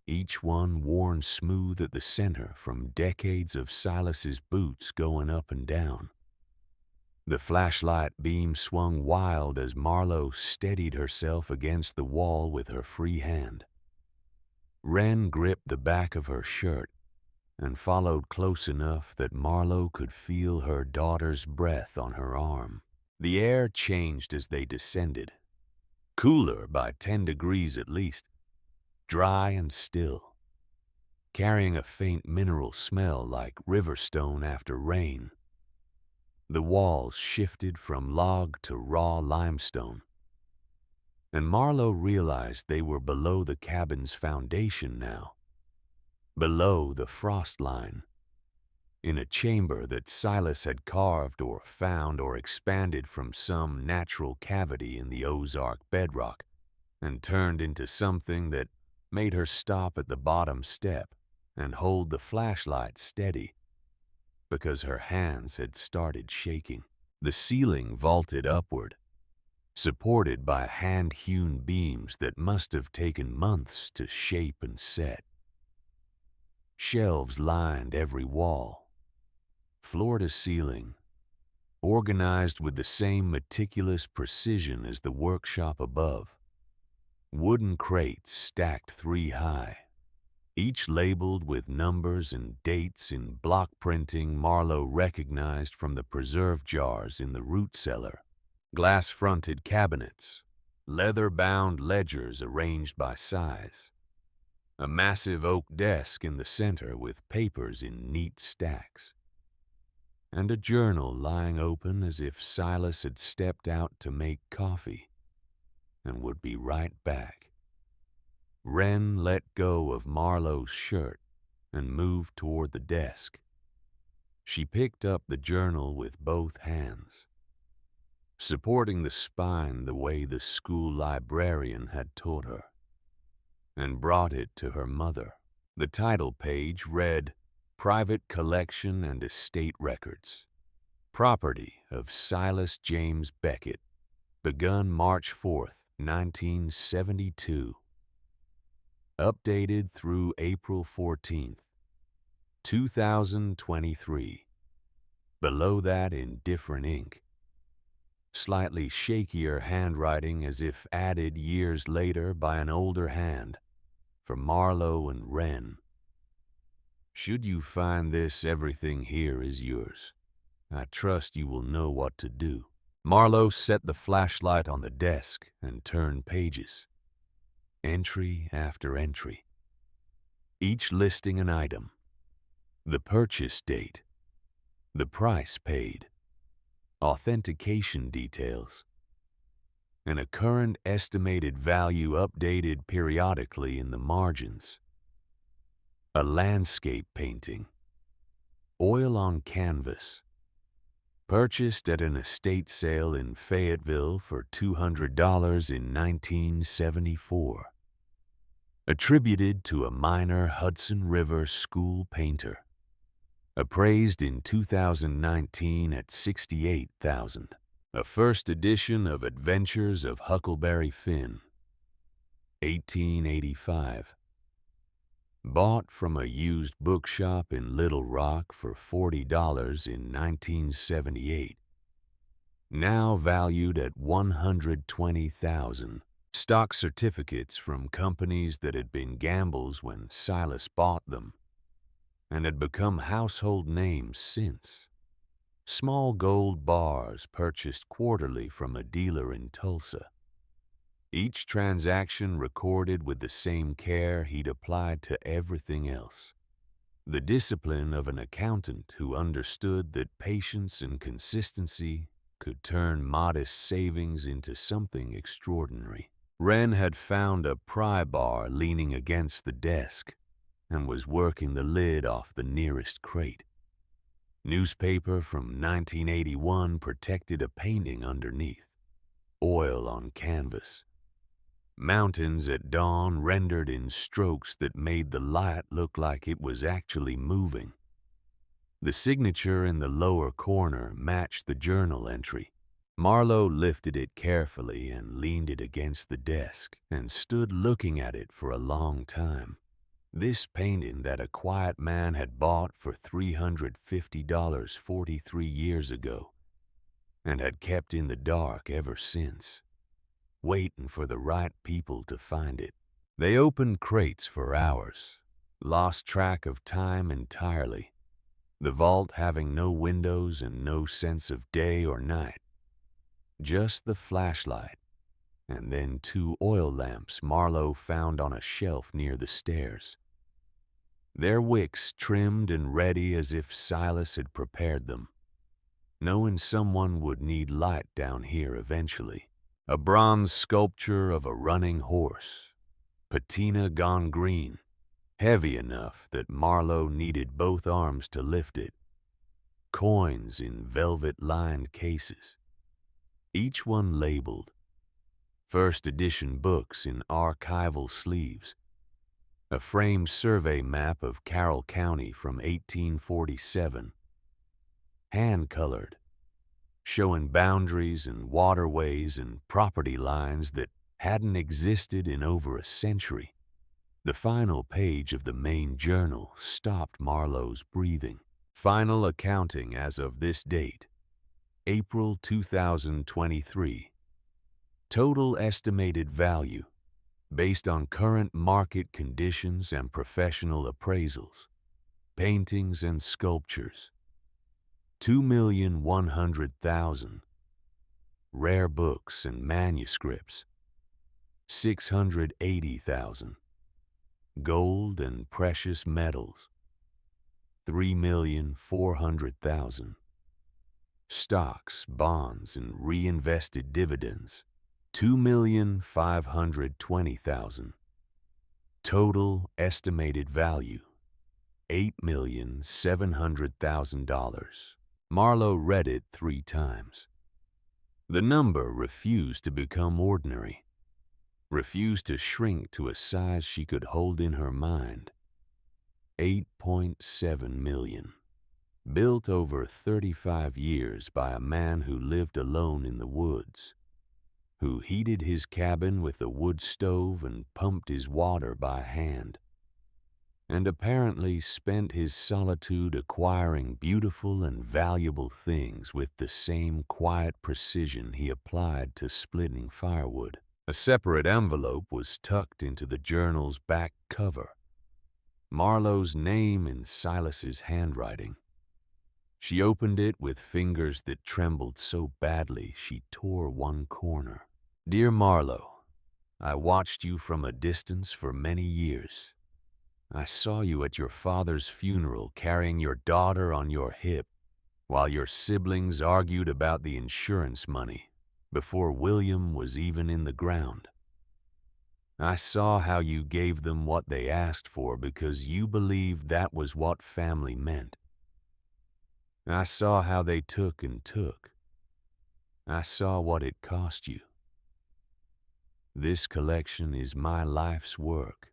each one worn smooth at the center from decades of Silas's boots going up and down. The flashlight beam swung wild as Marlowe steadied herself against the wall with her free hand. Wren gripped the back of her shirt, and followed close enough that Marlowe could feel her daughter's breath on her arm. The air changed as they descended, cooler by 10 degrees at least, dry and still, carrying a faint mineral smell like river stone after rain. The walls shifted from log to raw limestone, and Marlowe realized they were below the cabin's foundation now, below the frost line, in a chamber that Silas had carved or found or expanded from some natural cavity in the Ozark bedrock and turned into something that made her stop at the bottom step and hold the flashlight steady because her hands had started shaking. The ceiling vaulted upward, supported by hand-hewn beams that must have taken months to shape and set. Shelves lined every wall, floor to ceiling, organized with the same meticulous precision as the workshop above. Wooden crates stacked 3 high, each labeled with numbers and dates in block printing Marlowe recognized from the preserve jars in the root cellar. Glass-fronted cabinets, leather-bound ledgers arranged by size, a massive oak desk in the center with papers in neat stacks, and a journal lying open as if Silas had stepped out to make coffee and would be right back. Wren let go of Marlowe's shirt and moved toward the desk. She picked up the journal with both hands, supporting the spine the way the school librarian had taught her, and brought it to her mother. The title page read, "Private Collection and Estate Records. Property of Silas James Beckett. Begun March 4th, 1972. Updated through April 14th, 2023. Below that in different ink, slightly shakier handwriting as if added years later by an older hand, for Marlowe and Wren. Should you find this, everything here is yours. I trust you will know what to do. Marlowe set the flashlight on the desk and turned pages, entry after entry, each listing an item, the purchase date, the price paid, authentication details, and a current estimated value updated periodically in the margins. A landscape painting, oil on canvas, purchased at an estate sale in Fayetteville for $200 in 1974. Attributed to a minor Hudson River school painter. Appraised in 2019 at $68,000. A first edition of Adventures of Huckleberry Finn, 1885. Bought from a used bookshop in Little Rock for $40 in 1978. Now valued at $120,000. Stock certificates from companies that had been gambles when Silas bought them and had become household names since. Small gold bars purchased quarterly from a dealer in Tulsa. Each transaction recorded with the same care he'd applied to everything else. The discipline of an accountant who understood that patience and consistency could turn modest savings into something extraordinary. Wren had found a pry bar leaning against the desk and was working the lid off the nearest crate. Newspaper from 1981 protected a painting underneath. Oil on canvas. Mountains at dawn rendered in strokes that made the light look like it was actually moving. The signature in the lower corner matched the journal entry. Marlowe lifted it carefully and leaned it against the desk and stood looking at it for a long time. This painting that a quiet man had bought for $350 43 years ago and had kept in the dark ever since, waiting for the right people to find it. They opened crates for hours, lost track of time entirely, the vault having no windows and no sense of day or night. Just the flashlight, and then 2 oil lamps Marlowe found on a shelf near the stairs. Their wicks trimmed and ready as if Silas had prepared them, knowing someone would need light down here eventually. A bronze sculpture of a running horse, patina gone green, heavy enough that Marlowe needed both arms to lift it. Coins in velvet-lined cases, each one labeled. First edition books in archival sleeves. A framed survey map of Carroll County from 1847. Hand-colored, showing boundaries and waterways and property lines that hadn't existed in over a century. The final page of the main journal stopped Marlowe's breathing. Final accounting as of this date, April 2023. Total estimated value, based on current market conditions and professional appraisals, paintings and sculptures, 2,100,000. Rare books and manuscripts, 680,000. Gold and precious metals, 3,400,000. Stocks, bonds, and reinvested dividends, 2,520,000. Total estimated value, $8,700,000. Marlowe read it 3 times. The number refused to become ordinary, refused to shrink to a size she could hold in her mind. 8.7 million. Built over 35 years by a man who lived alone in the woods, who heated his cabin with a wood stove and pumped his water by hand, and apparently spent his solitude acquiring beautiful and valuable things with the same quiet precision he applied to splitting firewood. A separate envelope was tucked into the journal's back cover. Marlowe's name in Silas's handwriting. She opened it with fingers that trembled so badly she tore one corner. Dear Marlowe, I watched you from a distance for many years. I saw you at your father's funeral carrying your daughter on your hip while your siblings argued about the insurance money before William was even in the ground. I saw how you gave them what they asked for because you believed that was what family meant. I saw how they took and took. I saw what it cost you. This collection is my life's work.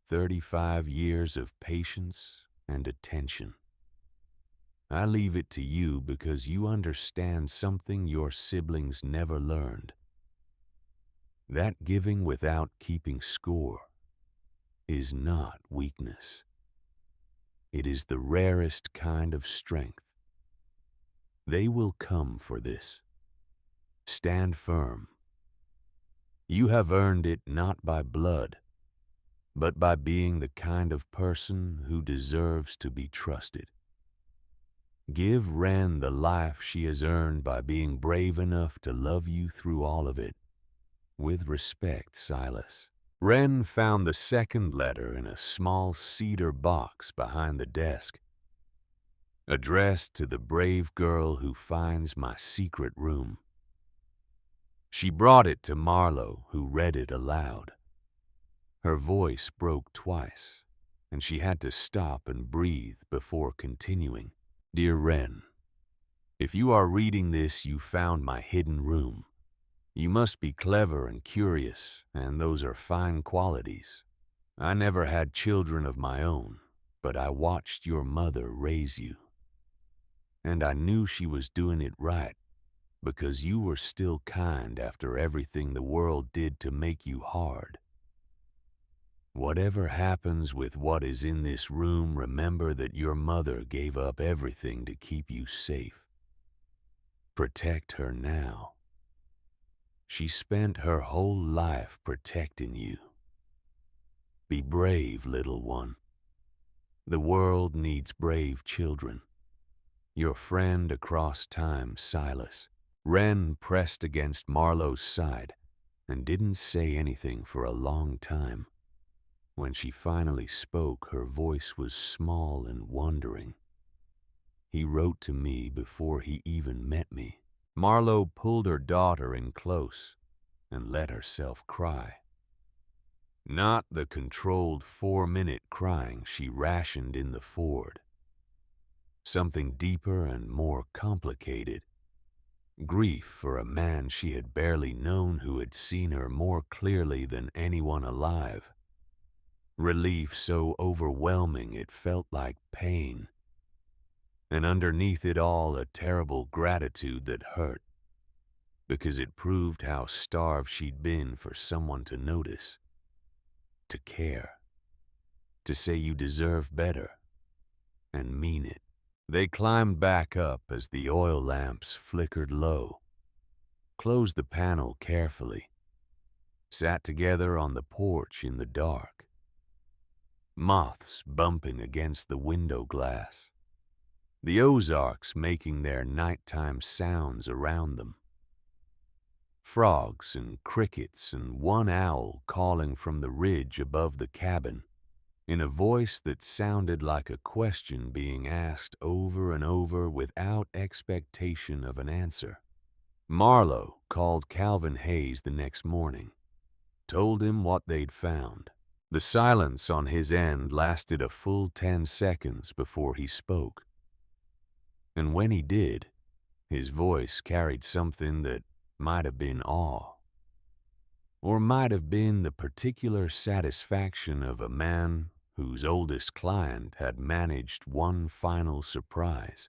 35 years of patience and attention. I leave it to you because you understand something your siblings never learned. That giving without keeping score is not weakness. It is the rarest kind of strength. They will come for this. Stand firm. You have earned it not by blood, but by being the kind of person who deserves to be trusted. Give Wren the life she has earned by being brave enough to love you through all of it. With respect, Silas. Wren found the second letter in a small cedar box behind the desk. Addressed to the brave girl who finds my secret room. She brought it to Marlowe, who read it aloud. Her voice broke twice, and she had to stop and breathe before continuing. Dear Wren, if you are reading this, you found my hidden room. You must be clever and curious, and those are fine qualities. I never had children of my own, but I watched your mother raise you. And I knew she was doing it right, because you were still kind after everything the world did to make you hard. Whatever happens with what is in this room, remember that your mother gave up everything to keep you safe. Protect her now. She spent her whole life protecting you. Be brave, little one. The world needs brave children. Your friend across time, Silas. Wren pressed against Marlowe's side and didn't say anything for a long time. When she finally spoke, her voice was small and wondering. He wrote to me before he even met me. Marlowe pulled her daughter in close and let herself cry. Not the controlled 4-minute crying she rationed in the Ford. Something deeper and more complicated. Grief for a man she had barely known who had seen her more clearly than anyone alive. Relief so overwhelming it felt like pain. And underneath it all, a terrible gratitude that hurt, because it proved how starved she'd been for someone to notice, to care, to say you deserve better, and mean it. They climbed back up as the oil lamps flickered low, closed the panel carefully, sat together on the porch in the dark. Moths bumping against the window glass, the Ozarks making their nighttime sounds around them. Frogs and crickets and one owl calling from the ridge above the cabin in a voice that sounded like a question being asked over and over without expectation of an answer. Marlowe called Calvin Hayes the next morning, told him what they'd found. The silence on his end lasted a full 10 seconds before he spoke. And when he did, his voice carried something that might have been awe, or might have been the particular satisfaction of a man whose oldest client had managed one final surprise.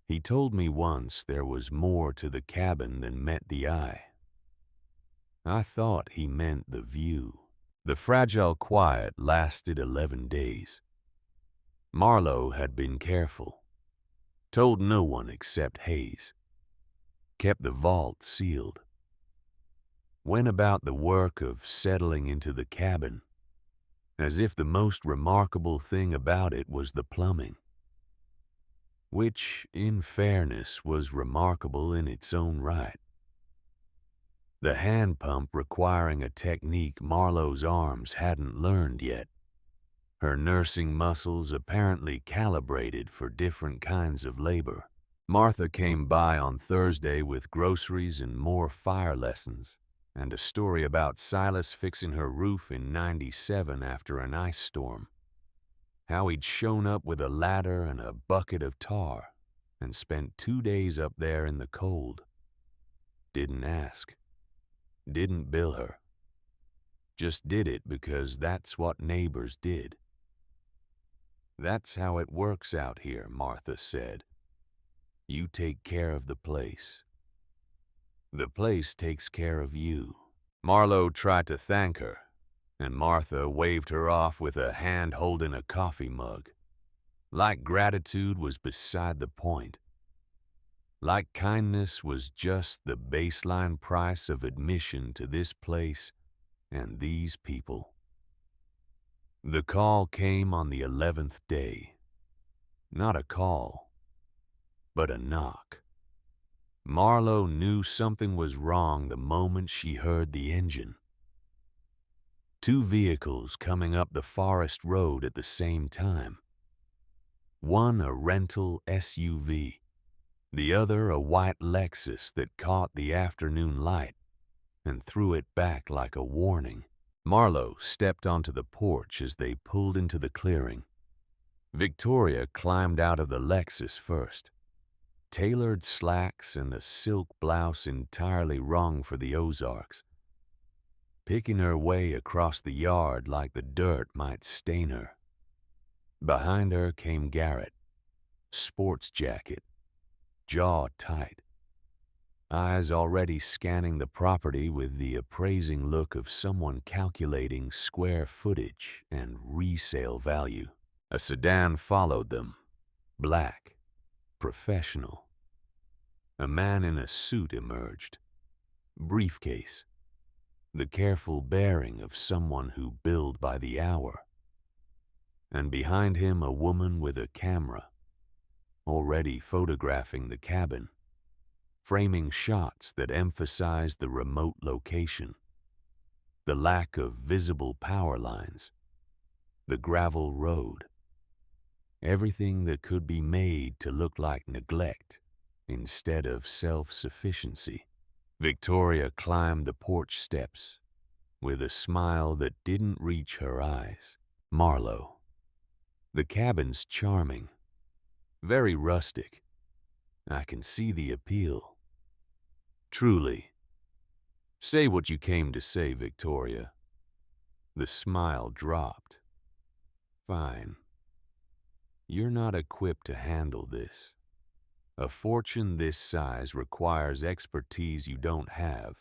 He told me once there was more to the cabin than met the eye. I thought he meant the view. The fragile quiet lasted 11 days. Marlowe had been careful, told no one except Hayes, kept the vault sealed, went about the work of settling into the cabin, as if the most remarkable thing about it was the plumbing, which, in fairness, was remarkable in its own right. The hand pump requiring a technique Marlowe's arms hadn't learned yet, her nursing muscles apparently calibrated for different kinds of labor. Martha came by on Thursday with groceries and more fire lessons, and a story about Silas fixing her roof in '97 after an ice storm. How he'd shown up with a ladder and a bucket of tar and spent 2 days up there in the cold. Didn't ask. Didn't bill her. Just did it because that's what neighbors did. That's how it works out here, Martha said. You take care of the place. The place takes care of you. Marlowe tried to thank her, and Martha waved her off with a hand holding a coffee mug. Like gratitude was beside the point. Like kindness was just the baseline price of admission to this place and these people. The call came on the 11th day. Not a call, but a knock. Marlowe knew something was wrong the moment she heard the engine. 2 vehicles coming up the forest road at the same time. One a rental SUV, the other a white Lexus that caught the afternoon light and threw it back like a warning. Marlowe stepped onto the porch as they pulled into the clearing. Victoria climbed out of the Lexus first. Tailored slacks and a silk blouse entirely wrong for the Ozarks, picking her way across the yard like the dirt might stain her. Behind her came Garrett, sports jacket, jaw tight, eyes already scanning the property with the appraising look of someone calculating square footage and resale value. A sedan followed them, black, professional. A man in a suit emerged, briefcase, the careful bearing of someone who billed by the hour. And behind him, a woman with a camera, already photographing the cabin, framing shots that emphasize the remote location, the lack of visible power lines, the gravel road, everything that could be made to look like neglect instead of self-sufficiency. Victoria climbed the porch steps with a smile that didn't reach her eyes. Marlowe. The cabin's charming, very rustic. I can see the appeal. Truly. Say what you came to say, Victoria. The smile dropped. Fine. You're not equipped to handle this. A fortune this size requires expertise you don't have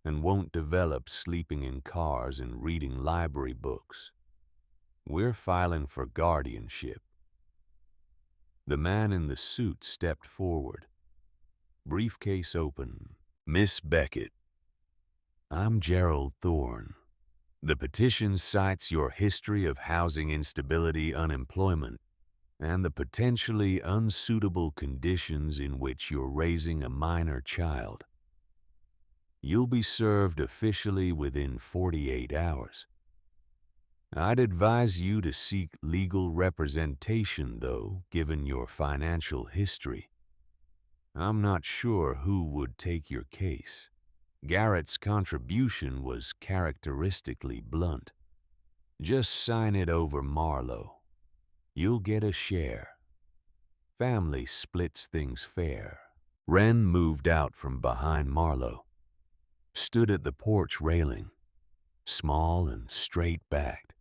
and won't develop sleeping in cars and reading library books. We're filing for guardianship. The man in the suit stepped forward, briefcase open. Miss Beckett, I'm Gerald Thorne. The petition cites your history of housing instability, unemployment, and the potentially unsuitable conditions in which you're raising a minor child. You'll be served officially within 48 hours. I'd advise you to seek legal representation, though, given your financial history. I'm not sure who would take your case. Garrett's contribution was characteristically blunt. Just sign it over, Marlowe. You'll get a share. Family splits things fair. Wren moved out from behind Marlowe, stood at the porch railing, small and straight-backed,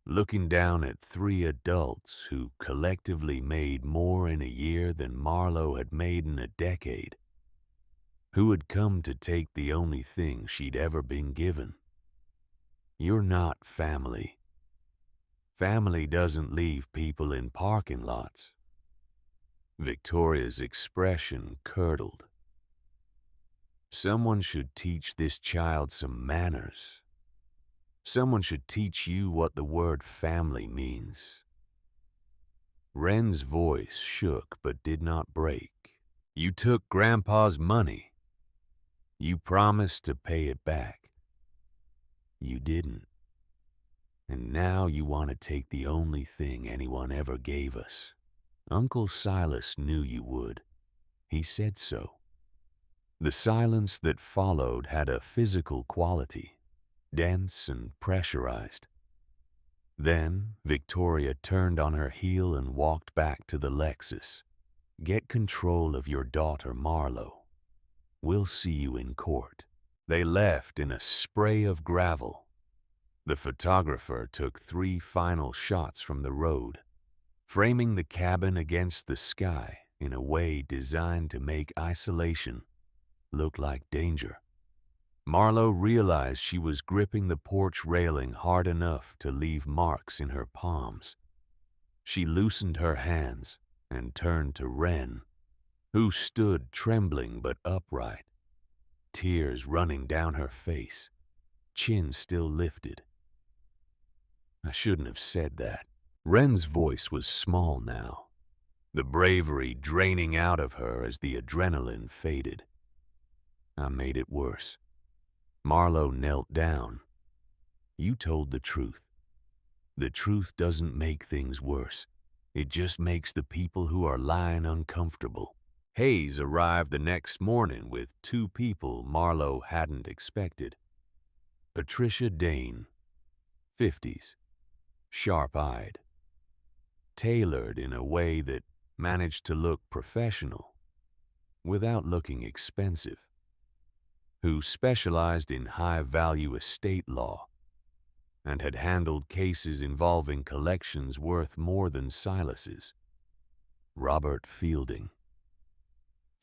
looking down at three adults who collectively made more in a year than Marlowe had made in a decade, who had come to take the only thing she'd ever been given. You're not family. Family doesn't leave people in parking lots. Victoria's expression curdled. Someone should teach this child some manners. Someone should teach you what the word family means. Wren's voice shook but did not break. You took Grandpa's money. You promised to pay it back. You didn't. And now you want to take the only thing anyone ever gave us. Uncle Silas knew you would. He said so. The silence that followed had a physical quality, dense and pressurized. Then Victoria turned on her heel and walked back to the Lexus. Get control of your daughter, Marlowe. We'll see you in court. They left in a spray of gravel. The photographer took 3 final shots from the road, framing the cabin against the sky in a way designed to make isolation look like danger. Marlowe realized she was gripping the porch railing hard enough to leave marks in her palms. She loosened her hands and turned to Wren, who stood trembling but upright, tears running down her face, chin still lifted. I shouldn't have said that. Wren's voice was small now, the bravery draining out of her as the adrenaline faded. I made it worse. Marlowe knelt down. You told the truth. The truth doesn't make things worse. It just makes the people who are lying uncomfortable. Hayes arrived the next morning with 2 people Marlowe hadn't expected. Patricia Dane, 50s, sharp-eyed, tailored in a way that managed to look professional without looking expensive, who specialized in high-value estate law and had handled cases involving collections worth more than Silas's. Robert Fielding,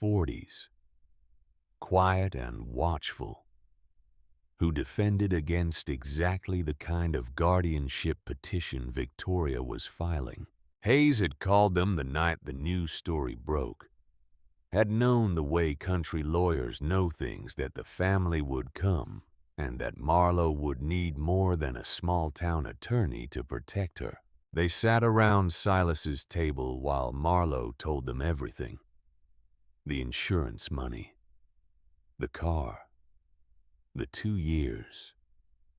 40s, quiet and watchful, who defended against exactly the kind of guardianship petition Victoria was filing. Hayes had called them the night the news story broke, had known the way country lawyers know things that the family would come and that Marlowe would need more than a small-town attorney to protect her. They sat around Silas's table while Marlowe told them everything. The insurance money, the car, the 2 years,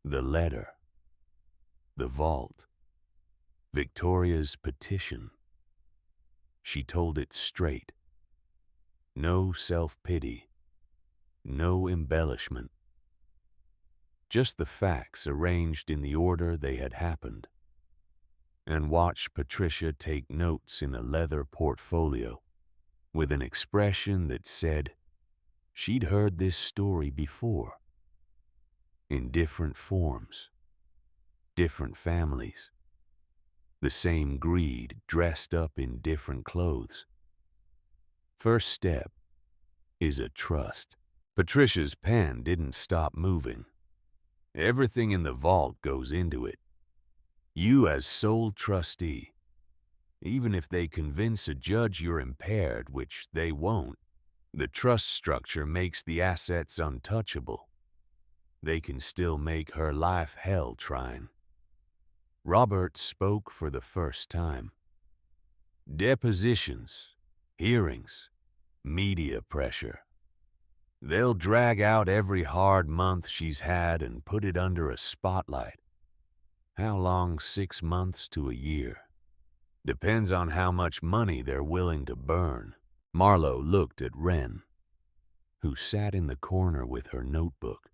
the letter, the vault, Victoria's petition. She told it straight. No self-pity, no embellishment. Just the facts arranged in the order they had happened. And watched Patricia take notes in a leather portfolio with an expression that said she'd heard this story before, in different forms, different families, the same greed dressed up in different clothes. First step is a trust. Patricia's pen didn't stop moving. Everything in the vault goes into it. You as sole trustee, even if they convince a judge you're impaired, which they won't, the trust structure makes the assets untouchable. They can still make her life hell trying. Robert spoke for the first time. Depositions, hearings, media pressure. They'll drag out every hard month she's had and put it under a spotlight. How long? 6 months to a year. Depends on how much money they're willing to burn. Marlowe looked at Wren, who sat in the corner with her notebook,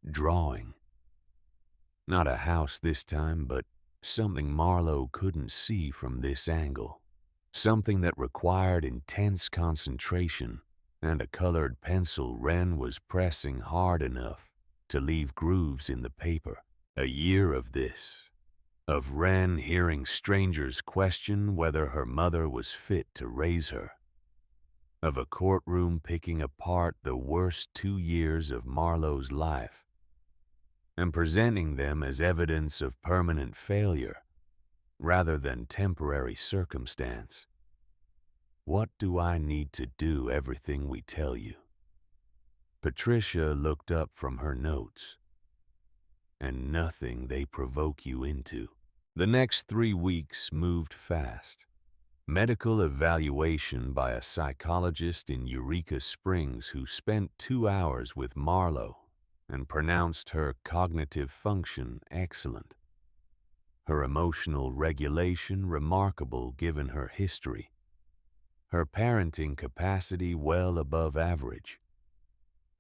drawing. Not a house this time, but something Marlowe couldn't see from this angle. Something that required intense concentration and a colored pencil Wren was pressing hard enough to leave grooves in the paper. A year of this, of Wren hearing strangers question whether her mother was fit to raise her, of a courtroom picking apart the worst 2 years of Marlowe's life and presenting them as evidence of permanent failure rather than temporary circumstance. What do I need to do everything we tell you? Patricia looked up from her notes. And nothing they provoke you into. The next 3 weeks moved fast. Medical evaluation by a psychologist in Eureka Springs who spent 2 hours with Marlowe and pronounced her cognitive function excellent. Her emotional regulation remarkable given her history. Her parenting capacity well above average.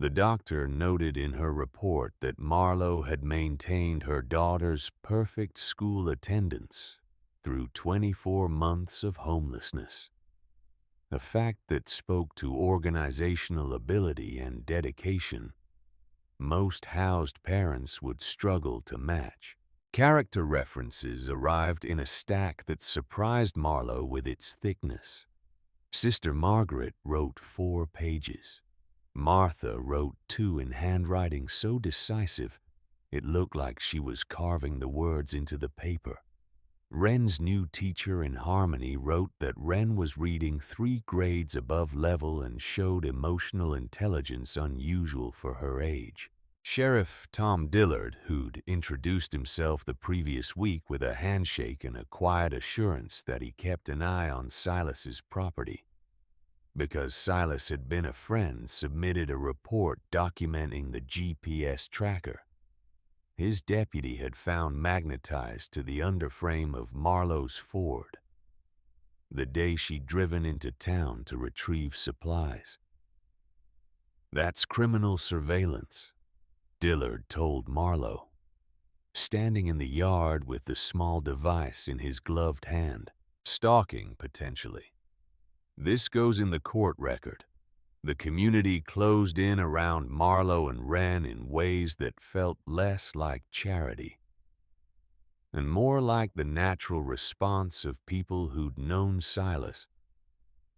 The doctor noted in her report that Marlowe had maintained her daughter's perfect school attendance through 24 months of homelessness, a fact that spoke to organizational ability and dedication most housed parents would struggle to match. Character references arrived in a stack that surprised Marlowe with its thickness. Sister Margaret wrote 4 pages. Martha wrote 2 in handwriting so decisive it looked like she was carving the words into the paper. Wren's new teacher in harmony wrote that Wren was reading 3 grades above level and showed emotional intelligence unusual for her age. Sheriff Tom Dillard, who'd introduced himself the previous week with a handshake and a quiet assurance that he kept an eye on Silas's property, because Silas had been a friend, submitted a report documenting the GPS tracker. His deputy had found magnetized to the underframe of Marlowe's Ford the day she'd driven into town to retrieve supplies. That's criminal surveillance, Dillard told Marlowe, standing in the yard with the small device in his gloved hand. Stalking, potentially. This goes in the court record. The community closed in around Marlowe and Wren in ways that felt less like charity and more like the natural response of people who'd known Silas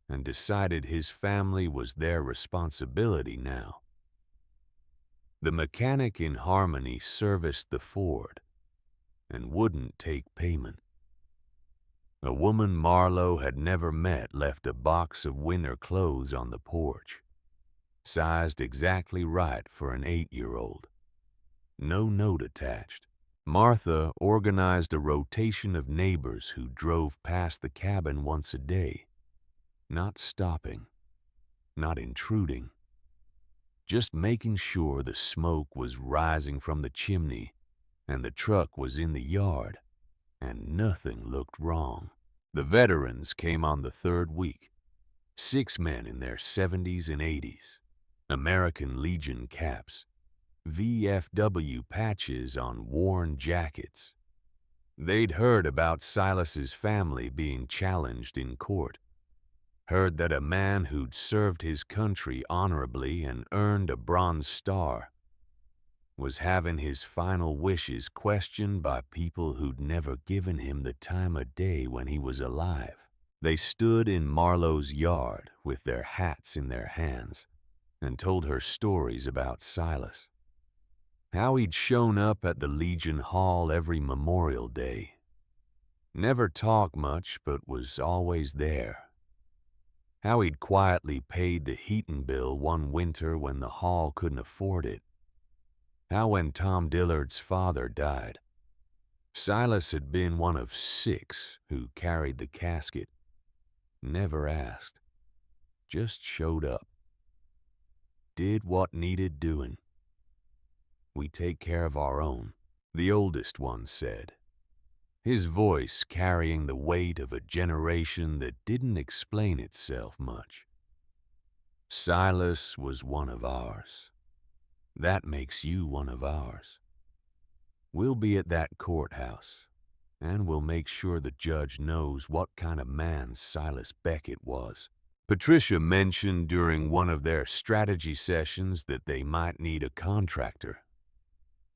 and decided his family was their responsibility now. The mechanic in harmony serviced the Ford and wouldn't take payment. A woman Marlowe had never met left a box of winter clothes on the porch, sized exactly right for an 8-year-old. no note attached. Martha organized a rotation of neighbors who drove past the cabin once a day, not stopping, not intruding, just making sure the smoke was rising from the chimney and the truck was in the yard and nothing looked wrong. The veterans came on the third week, 6 men in their 70s and 80s, American Legion caps, VFW patches on worn jackets. They'd heard about Silas's family being challenged in court, heard that a man who'd served his country honorably and earned a Bronze Star was having his final wishes questioned by people who'd never given him the time of day when he was alive. They stood in Marlowe's yard with their hats in their hands and told her stories about Silas. How he'd shown up at the Legion Hall every Memorial Day. Never talked much but was always there. How he'd quietly paid the heating bill one winter when the hall couldn't afford it. How when Tom Dillard's father died, Silas had been one of 6 who carried the casket. Never asked. Just showed up. Did what needed doing. We take care of our own, the oldest one said, his voice carrying the weight of a generation that didn't explain itself much. Silas was one of ours. That makes you one of ours. We'll be at that courthouse, and we'll make sure the judge knows what kind of man Silas Beckett was. Patricia mentioned during one of their strategy sessions that they might need a contractor,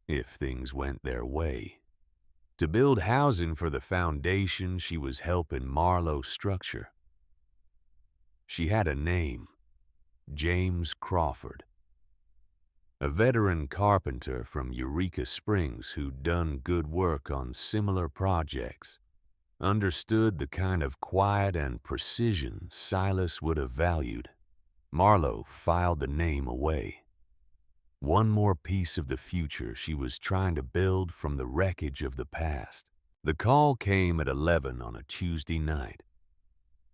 if things went their way, to build housing for the foundation she was helping Marlowe structure. She had a name, James Crawford, a veteran carpenter from Eureka Springs who'd done good work on similar projects, understood the kind of quiet and precision Silas would have valued. Marlowe filed the name away. One more piece of the future she was trying to build from the wreckage of the past. The call came at 11 on a Tuesday night,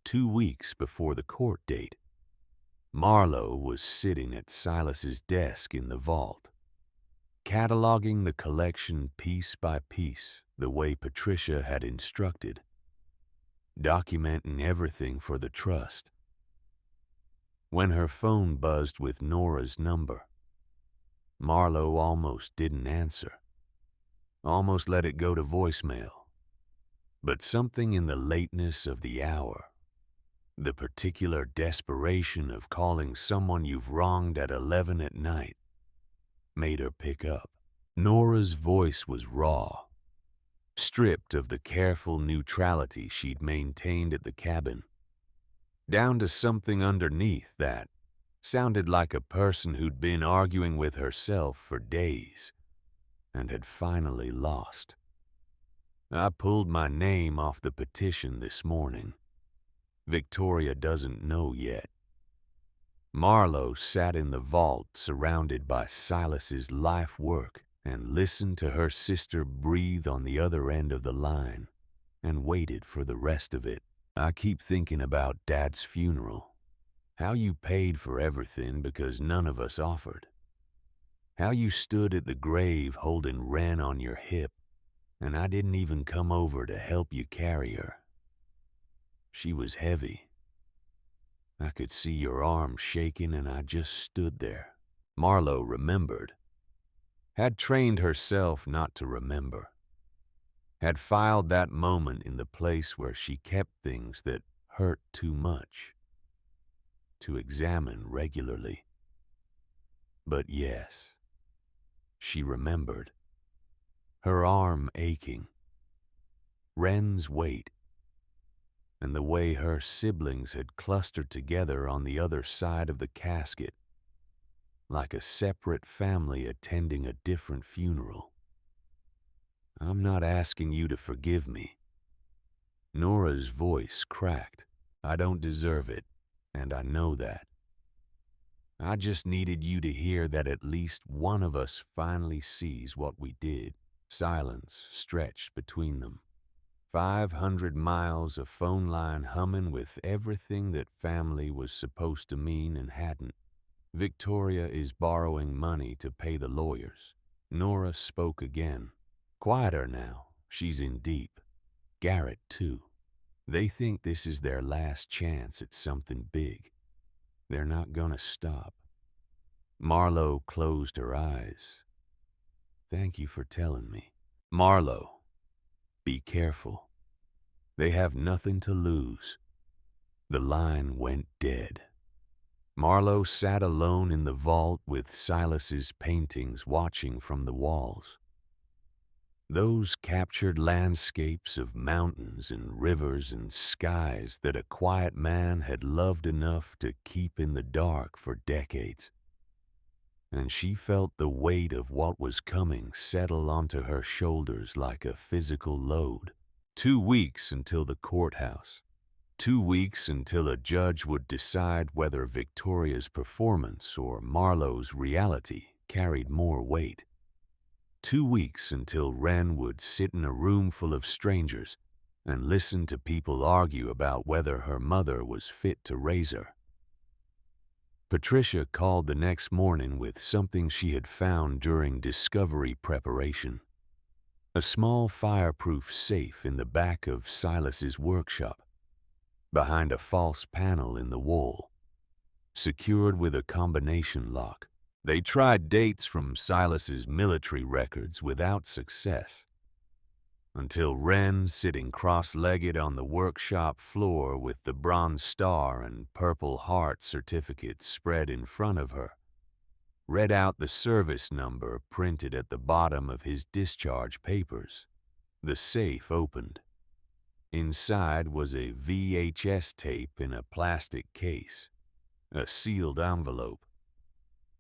2 weeks before the court date. Marlowe was sitting at Silas's desk in the vault, cataloging the collection piece by piece the way Patricia had instructed, documenting everything for the trust. When her phone buzzed with Nora's number, Marlowe almost didn't answer, almost let it go to voicemail. But something in the lateness of the hour, the particular desperation of calling someone you've wronged at 11 at night, made her pick up. Nora's voice was raw, stripped of the careful neutrality she'd maintained at the cabin, down to something underneath that sounded like a person who'd been arguing with herself for days and had finally lost. I pulled my name off the petition this morning. Victoria doesn't know yet. Marlowe sat in the vault surrounded by Silas's life work and listened to her sister breathe on the other end of the line and waited for the rest of it. I keep thinking about Dad's funeral, how you paid for everything because none of us offered, how you stood at the grave holding Wren on your hip and I didn't even come over to help you carry her. She was heavy. I could see your arm shaking and I just stood there. Marlowe remembered, had trained herself not to remember, had filed that moment in the place where she kept things that hurt too much, to examine regularly. But yes, she remembered, her arm aching, Wren's weight, and the way her siblings had clustered together on the other side of the casket, like a separate family attending a different funeral. I'm not asking you to forgive me. Nora's voice cracked. I don't deserve it, and I know that. I just needed you to hear that at least one of us finally sees what we did. Silence stretched between them. 500 miles of phone line humming with everything that family was supposed to mean and hadn't. Victoria is borrowing money to pay the lawyers. Nora spoke again. Quieter now. She's in deep. Garrett, too. They think this is their last chance at something big. They're not gonna stop. Marlo closed her eyes. Thank you for telling me. Marlo, be careful. They have nothing to lose. The line went dead. Marlo sat alone in the vault with Silas's paintings watching from the walls. Those captured landscapes of mountains and rivers and skies that a quiet man had loved enough to keep in the dark for decades. And she felt the weight of what was coming settle onto her shoulders like a physical load. 2 weeks until the courthouse. 2 weeks until a judge would decide whether Victoria's performance or Marlo's reality carried more weight. 2 weeks until Wren would sit in a room full of strangers and listen to people argue about whether her mother was fit to raise her. Patricia called the next morning with something she had found during discovery preparation. A small fireproof safe in the back of Silas's workshop, behind a false panel in the wall, secured with a combination lock. They tried dates from Silas's military records without success, until Wren, sitting cross-legged on the workshop floor with the Bronze Star and Purple Heart certificates spread in front of her, read out the service number printed at the bottom of his discharge papers. The safe opened. Inside was a VHS tape in a plastic case, a sealed envelope,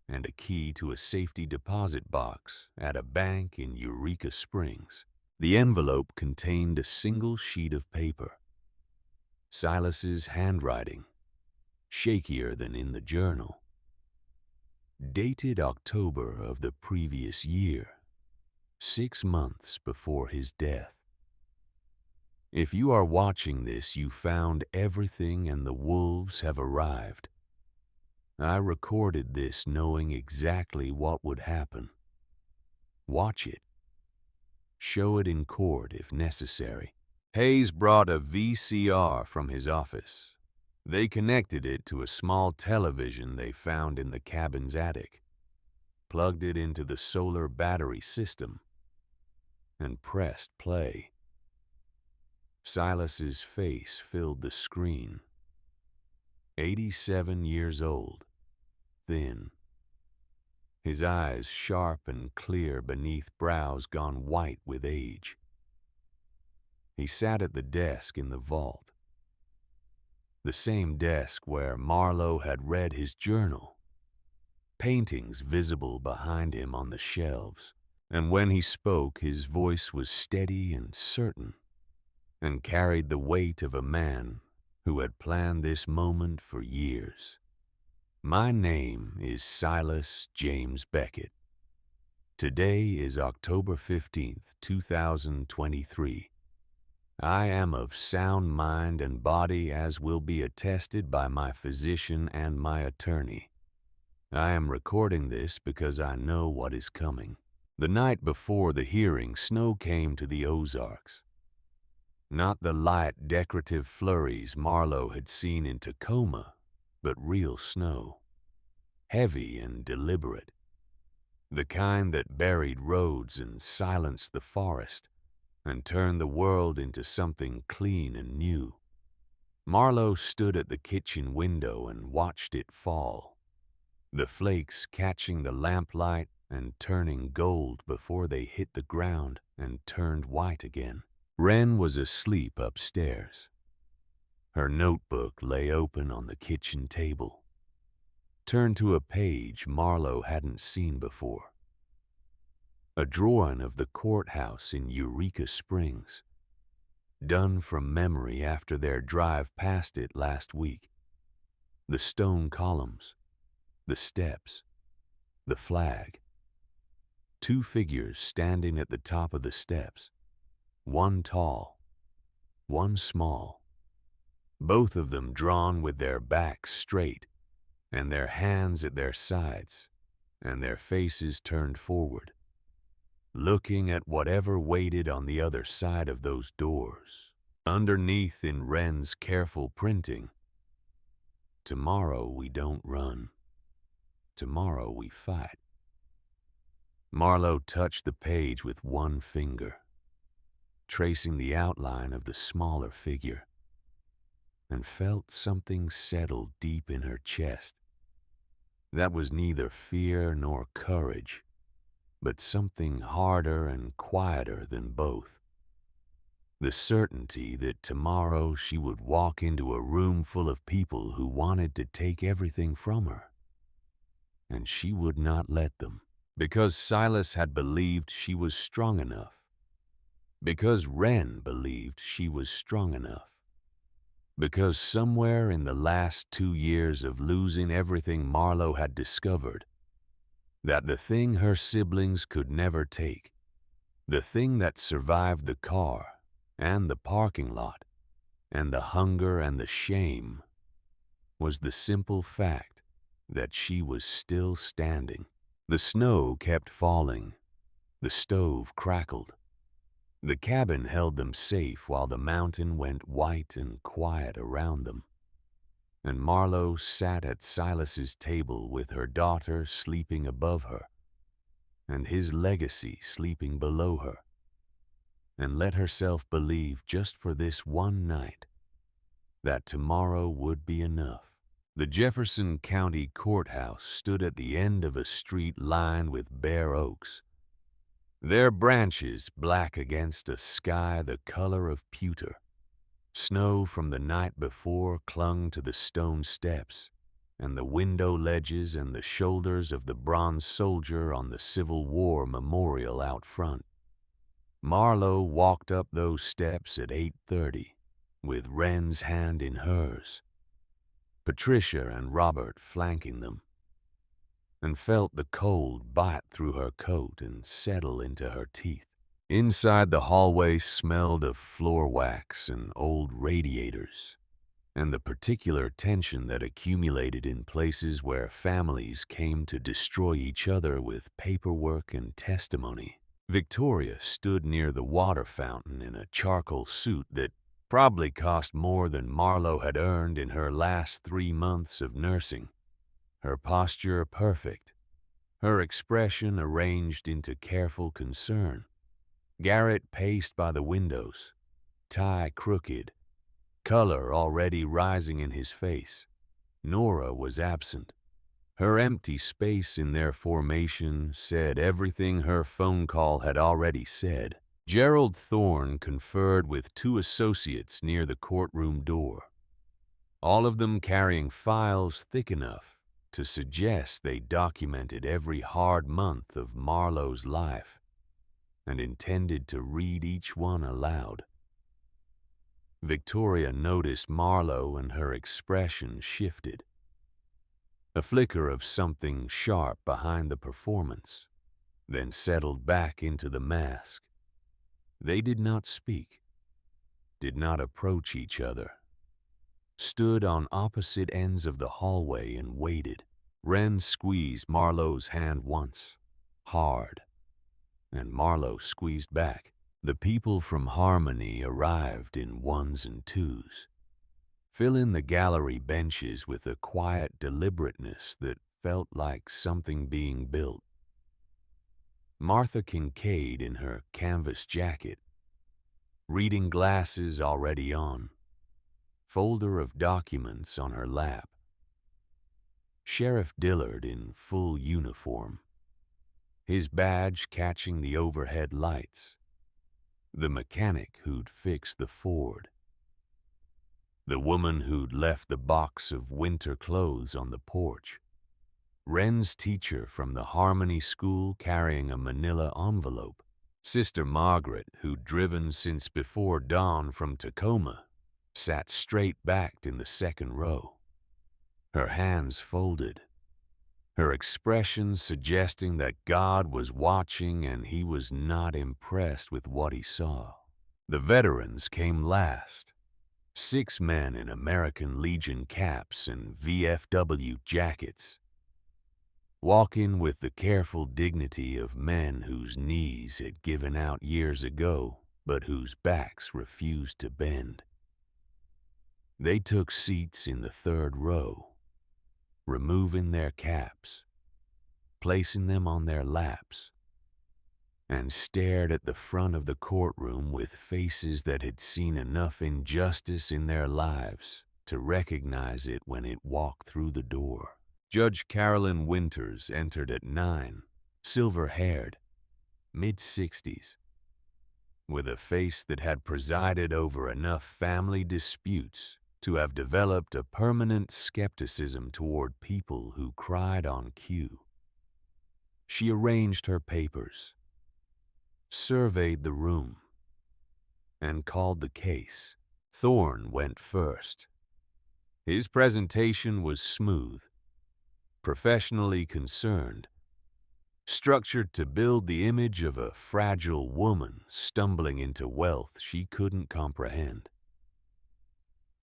and a key to a safety deposit box at a bank in Eureka Springs. The envelope contained a single sheet of paper. Silas's handwriting, shakier than in the journal. Dated October of the previous year, 6 months before his death. If you are watching this, you found everything and the wolves have arrived. I recorded this knowing exactly what would happen. Watch it. Show it in court if necessary. Hayes brought a VCR from his office. They connected it to a small television they found in the cabin's attic, plugged it into the solar battery system, and pressed play. Silas's face filled the screen. 87 years old, thin. His eyes sharp and clear beneath brows gone white with age. He sat at the desk in the vault, the same desk where Marlo had read his journal, paintings visible behind him on the shelves, and when he spoke his voice was steady and certain, and carried the weight of a man who had planned this moment for years. My name is Silas James Beckett. Today is October 15th, 2023. I am of sound mind and body, as will be attested by my physician and my attorney. I am recording this because I know what is coming. The night before the hearing, snow came to the Ozarks. Not the light, decorative flurries Marlo had seen in Tacoma, but real snow. Heavy and deliberate. The kind that buried roads and silenced the forest and turned the world into something clean and new. Marlo stood at the kitchen window and watched it fall, the flakes catching the lamplight and turning gold before they hit the ground and turned white again. Wren was asleep upstairs. Her notebook lay open on the kitchen table, turned to a page Marlo hadn't seen before. A drawing of the courthouse in Eureka Springs, done from memory after their drive past it last week. The stone columns, the steps, the flag. Two figures standing at the top of the steps, one tall, one small, both of them drawn with their backs straight and their hands at their sides and their faces turned forward, looking at whatever waited on the other side of those doors. Underneath in Wren's careful printing, "Tomorrow we don't run. Tomorrow we fight." Marlowe touched the page with one finger, tracing the outline of the smaller figure, and felt something settle deep in her chest. That was neither fear nor courage, but something harder and quieter than both. The certainty that tomorrow she would walk into a room full of people who wanted to take everything from her, and she would not let them. Because Silas had believed she was strong enough. Because Wren believed she was strong enough. Because somewhere in the last 2 years of losing everything, Marlowe had discovered that the thing her siblings could never take, the thing that survived the car and the parking lot and the hunger and the shame, was the simple fact that she was still standing. The snow kept falling. The stove crackled. The cabin held them safe while the mountain went white and quiet around them. And Marlowe sat at Silas's table with her daughter sleeping above her, and his legacy sleeping below her, and let herself believe just for this one night that tomorrow would be enough. The Jefferson County Courthouse stood at the end of a street lined with bare oaks, their branches black against a sky the color of pewter. Snow from the night before clung to the stone steps and the window ledges and the shoulders of the bronze soldier on the Civil War memorial out front. Marlowe walked up those steps at 8:30, with Wren's hand in hers, Patricia and Robert flanking them, and felt the cold bite through her coat and settle into her teeth. Inside, the hallway smelled of floor wax and old radiators, and the particular tension that accumulated in places where families came to destroy each other with paperwork and testimony. Victoria stood near the water fountain in a charcoal suit that probably cost more than Marlowe had earned in her last 3 months of nursing. Her posture perfect, her expression arranged into careful concern. Garrett paced by the windows, tie crooked, color already rising in his face. Nora was absent. Her empty space in their formation said everything her phone call had already said. Gerald Thorne conferred with 2 associates near the courtroom door, all of them carrying files thick enough to suggest they documented every hard month of Marlowe's life and intended to read each one aloud. Victoria noticed Marlowe and her expression shifted. A flicker of something sharp behind the performance, then settled back into the mask. They did not speak, did not approach each other, stood on opposite ends of the hallway and waited. Wren squeezed Marlowe's hand once, hard, and Marlowe squeezed back. The people from Harmony arrived in 1s and 2s, filling the gallery benches with a quiet deliberateness that felt like something being built. Martha Kincaid in her canvas jacket, reading glasses already on, folder of documents on her lap. Sheriff Dillard in full uniform, his badge catching the overhead lights. The mechanic who'd fixed the Ford. The woman who'd left the box of winter clothes on the porch. Wren's teacher from the Harmony School carrying a manila envelope. Sister Margaret, who'd driven since before dawn from Tacoma, sat straight-backed in the second row, her hands folded, her expression suggesting that God was watching and he was not impressed with what he saw. The veterans came last. 6 men in American Legion caps and VFW jackets, walking with the careful dignity of men whose knees had given out years ago, but whose backs refused to bend. They took seats in the 3rd row, removing their caps, placing them on their laps, and stared at the front of the courtroom with faces that had seen enough injustice in their lives to recognize it when it walked through the door. Judge Carolyn Winters entered at 9, silver-haired, mid-60s, with a face that had presided over enough family disputes to have developed a permanent skepticism toward people who cried on cue. She arranged her papers, surveyed the room, and called the case. Thorne went first. His presentation was smooth, professionally concerned, structured to build the image of a fragile woman stumbling into wealth she couldn't comprehend.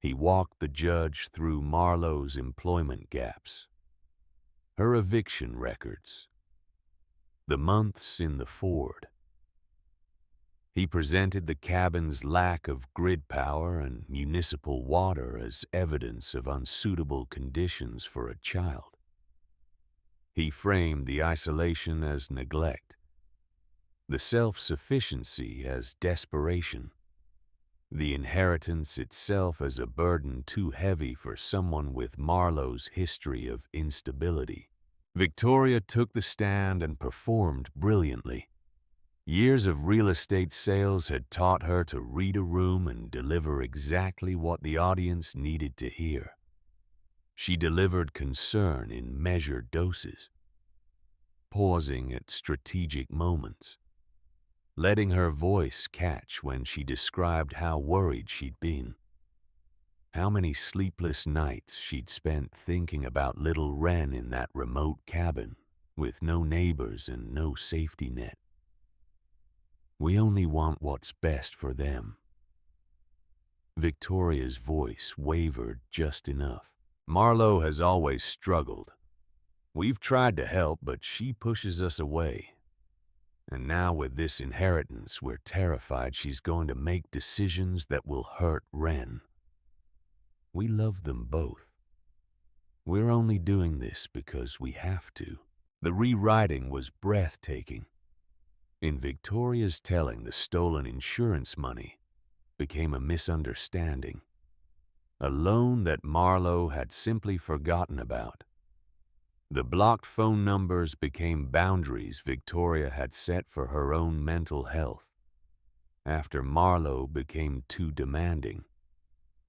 He walked the judge through Marlowe's employment gaps, her eviction records, the months in the Ford. He presented the cabin's lack of grid power and municipal water as evidence of unsuitable conditions for a child. He framed the isolation as neglect, the self-sufficiency as desperation, the inheritance itself as a burden too heavy for someone with Marlowe's history of instability. Victoria took the stand and performed brilliantly. Years of real estate sales had taught her to read a room and deliver exactly what the audience needed to hear. She delivered concern in measured doses, pausing at strategic moments, letting her voice catch when she described how worried she'd been, how many sleepless nights she'd spent thinking about little Wren in that remote cabin with no neighbors and no safety net. We only want what's best for them. Victoria's voice wavered just enough. Marlowe has always struggled. We've tried to help, but she pushes us away. And now with this inheritance, we're terrified she's going to make decisions that will hurt Wren. We love them both. We're only doing this because we have to. The rewriting was breathtaking. In Victoria's telling, the stolen insurance money became a misunderstanding, a loan that Marlowe had simply forgotten about. The blocked phone numbers became boundaries Victoria had set for her own mental health. After Marlowe became too demanding,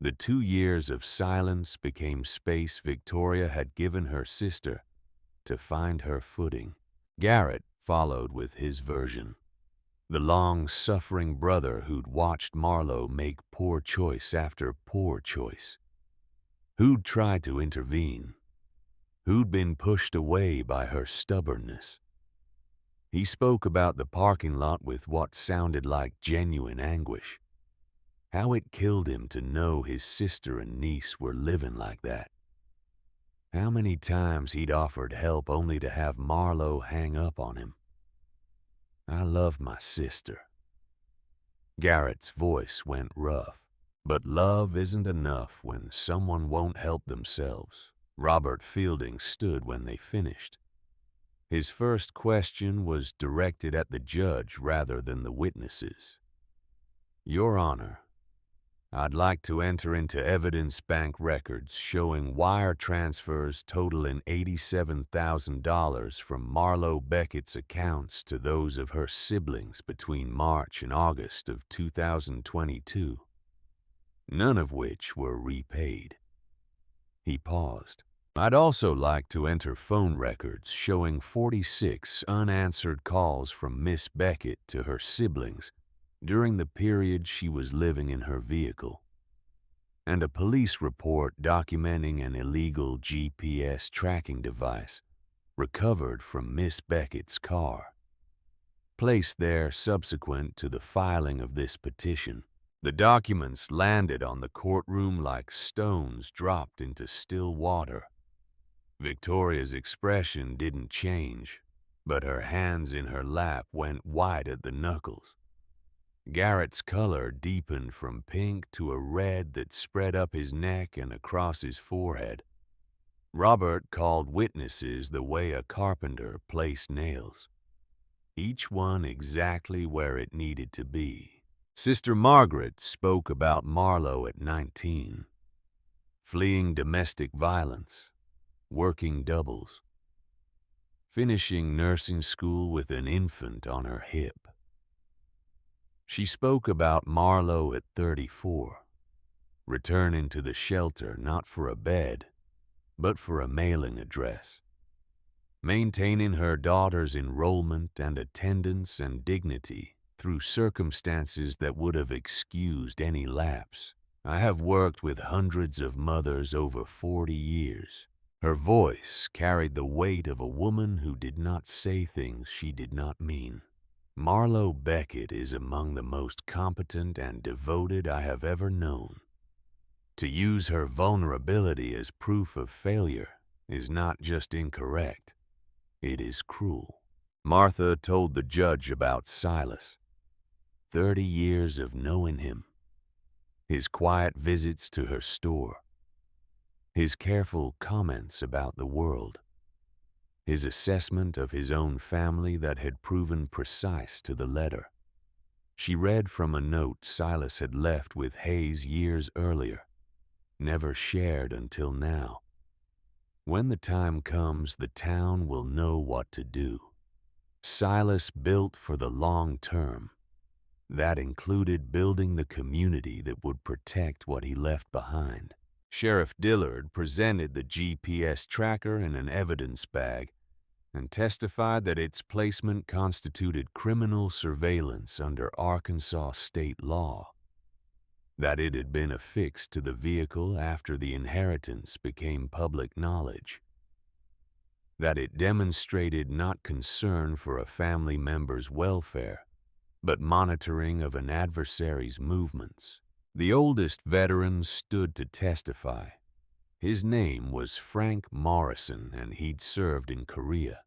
the 2 years of silence became space Victoria had given her sister to find her footing. Garrett followed with his version. The long-suffering brother who'd watched Marlowe make poor choice after poor choice, who'd tried to intervene, who'd been pushed away by her stubbornness. He spoke about the parking lot with what sounded like genuine anguish, how it killed him to know his sister and niece were living like that. How many times he'd offered help only to have Marlowe hang up on him. I love my sister. Garrett's voice went rough. But love isn't enough when someone won't help themselves. Robert Fielding stood when they finished. His first question was directed at the judge rather than the witnesses. Your Honor, I'd like to enter into evidence bank records showing wire transfers totaling $87,000 from Marlowe Beckett's accounts to those of her siblings between March and August of 2022, none of which were repaid. He paused. I'd also like to enter phone records showing 46 unanswered calls from Miss Beckett to her siblings during the period she was living in her vehicle, and a police report documenting an illegal GPS tracking device recovered from Miss Beckett's car, placed there subsequent to the filing of this petition. The documents landed on the courtroom like stones dropped into still water. Victoria's expression didn't change, but her hands in her lap went white at the knuckles. Garrett's color deepened from pink to a red that spread up his neck and across his forehead. Robert called witnesses the way a carpenter placed nails, each one exactly where it needed to be. Sister Margaret spoke about Marlowe at 19, fleeing domestic violence, working doubles, finishing nursing school with an infant on her hip. She spoke about Marlowe at 34, returning to the shelter not for a bed, but for a mailing address, maintaining her daughter's enrollment and attendance and dignity through circumstances that would have excused any lapse. I have worked with hundreds of mothers over 40 years. Her voice carried the weight of a woman who did not say things she did not mean. Marlowe Beckett is among the most competent and devoted I have ever known. To use her vulnerability as proof of failure is not just incorrect, it is cruel. Martha told the judge about Silas, 30 years of knowing him, his quiet visits to her store, his careful comments about the world, his assessment of his own family that had proven precise to the letter. She read from a note Silas had left with Hayes years earlier, never shared until now. When the time comes, the town will know what to do. Silas built for the long term. That included building the community that would protect what he left behind. Sheriff Dillard presented the GPS tracker in an evidence bag and testified that its placement constituted criminal surveillance under Arkansas state law, that it had been affixed to the vehicle after the inheritance became public knowledge, that it demonstrated not concern for a family member's welfare, but monitoring of an adversary's movements. The oldest veteran stood to testify. His name was Frank Morrison, and he'd served in Korea.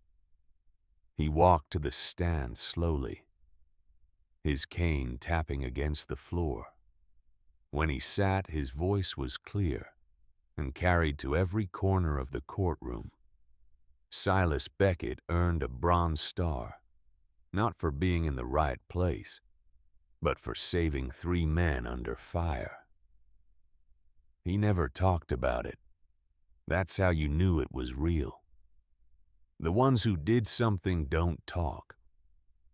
He walked to the stand slowly, his cane tapping against the floor. When he sat, his voice was clear and carried to every corner of the courtroom. Silas Beckett earned a Bronze Star, not for being in the right place, but for saving 3 men under fire. He never talked about it. That's how you knew it was real. The ones who did something don't talk.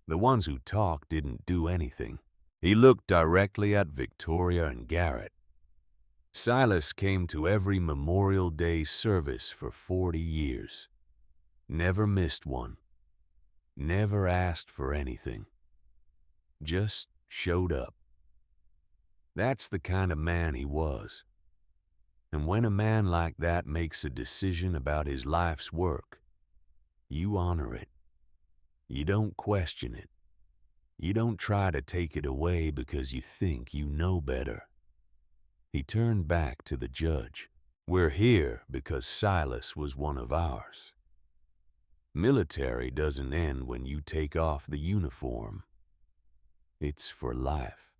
The ones who talk didn't do anything. He looked directly at Victoria and Garrett. Silas came to every Memorial Day service for 40 years. Never missed one. Never asked for anything. Just showed up. That's the kind of man he was. And when a man like that makes a decision about his life's work, you honor it. You don't question it. You don't try to take it away because you think you know better. He turned back to the judge. We're here because Silas was one of ours. Military doesn't end when you take off the uniform. It's for life.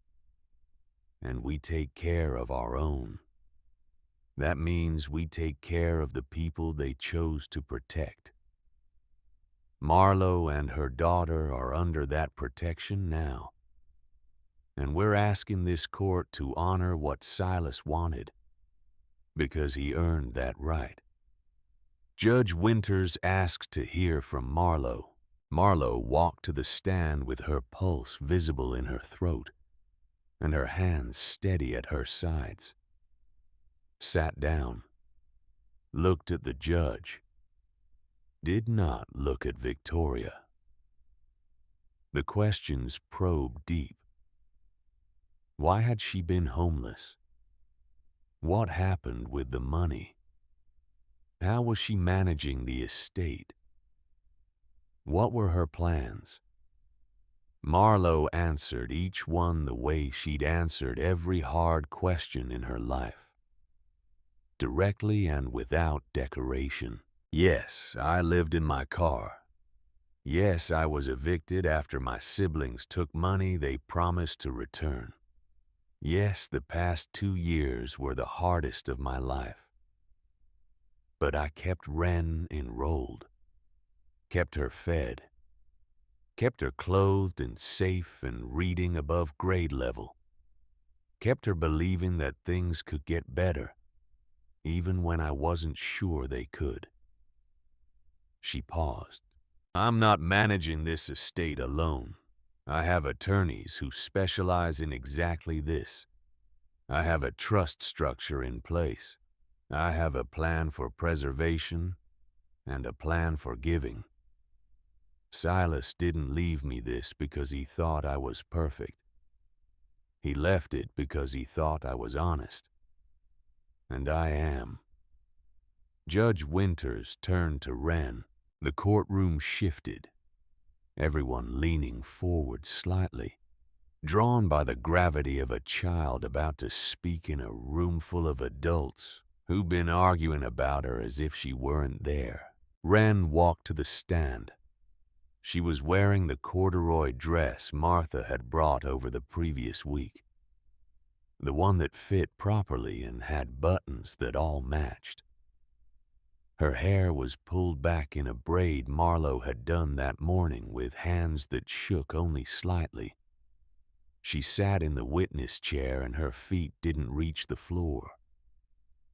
And we take care of our own. That means we take care of the people they chose to protect. Marlowe and her daughter are under that protection now. And we're asking this court to honor what Silas wanted, because he earned that right. Judge Winters asked to hear from Marlowe. Marlowe walked to the stand with her pulse visible in her throat and her hands steady at her sides. Sat down, looked at the judge, did not look at Victoria. The questions probed deep. Why had she been homeless? What happened with the money? How was she managing the estate? What were her plans? Marlowe answered each one the way she'd answered every hard question in her life. Directly and without decoration. Yes, I lived in my car. Yes, I was evicted after my siblings took money they promised to return. Yes, the past 2 years were the hardest of my life. But I kept Wren enrolled, kept her fed, kept her clothed and safe and reading above grade level, kept her believing that things could get better, even when I wasn't sure they could. She paused. I'm not managing this estate alone. I have attorneys who specialize in exactly this. I have a trust structure in place. I have a plan for preservation and a plan for giving. Silas didn't leave me this because he thought I was perfect. He left it because he thought I was honest. And I am. Judge Winters turned to Wren. The courtroom shifted, everyone leaning forward slightly, drawn by the gravity of a child about to speak in a room full of adults who'd been arguing about her as if she weren't there. Wren walked to the stand. She was wearing the corduroy dress Martha had brought over the previous week, the one that fit properly and had buttons that all matched. Her hair was pulled back in a braid Marlowe had done that morning with hands that shook only slightly. She sat in the witness chair and her feet didn't reach the floor.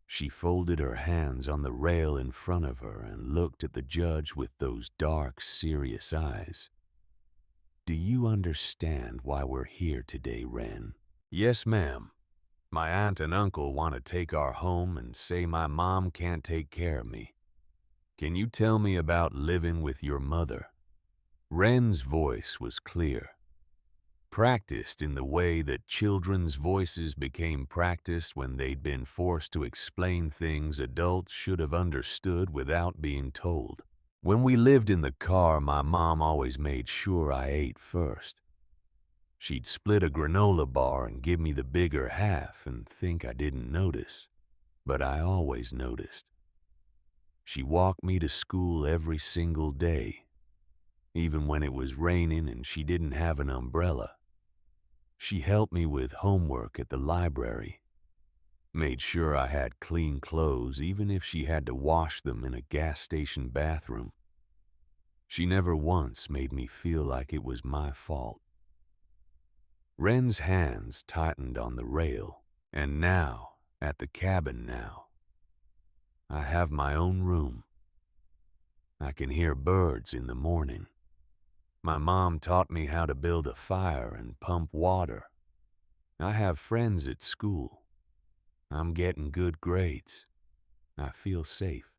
She folded her hands on the rail in front of her and looked at the judge with those dark, serious eyes. Do you understand why we're here today, Wren? Yes, ma'am. My aunt and uncle want to take our home and say my mom can't take care of me. Can you tell me about living with your mother? Wren's voice was clear, practiced in the way that children's voices became practiced when they'd been forced to explain things adults should have understood without being told. When we lived in the car, my mom always made sure I ate first. She'd split a granola bar and give me the bigger half and think I didn't notice, but I always noticed. She walked me to school every single day, even when it was raining and she didn't have an umbrella. She helped me with homework at the library, made sure I had clean clothes even if she had to wash them in a gas station bathroom. She never once made me feel like it was my fault. Wren's hands tightened on the rail, and now, at the cabin now, I have my own room. I can hear birds in the morning. My mom taught me how to build a fire and pump water. I have friends at school. I'm getting good grades. I feel safe.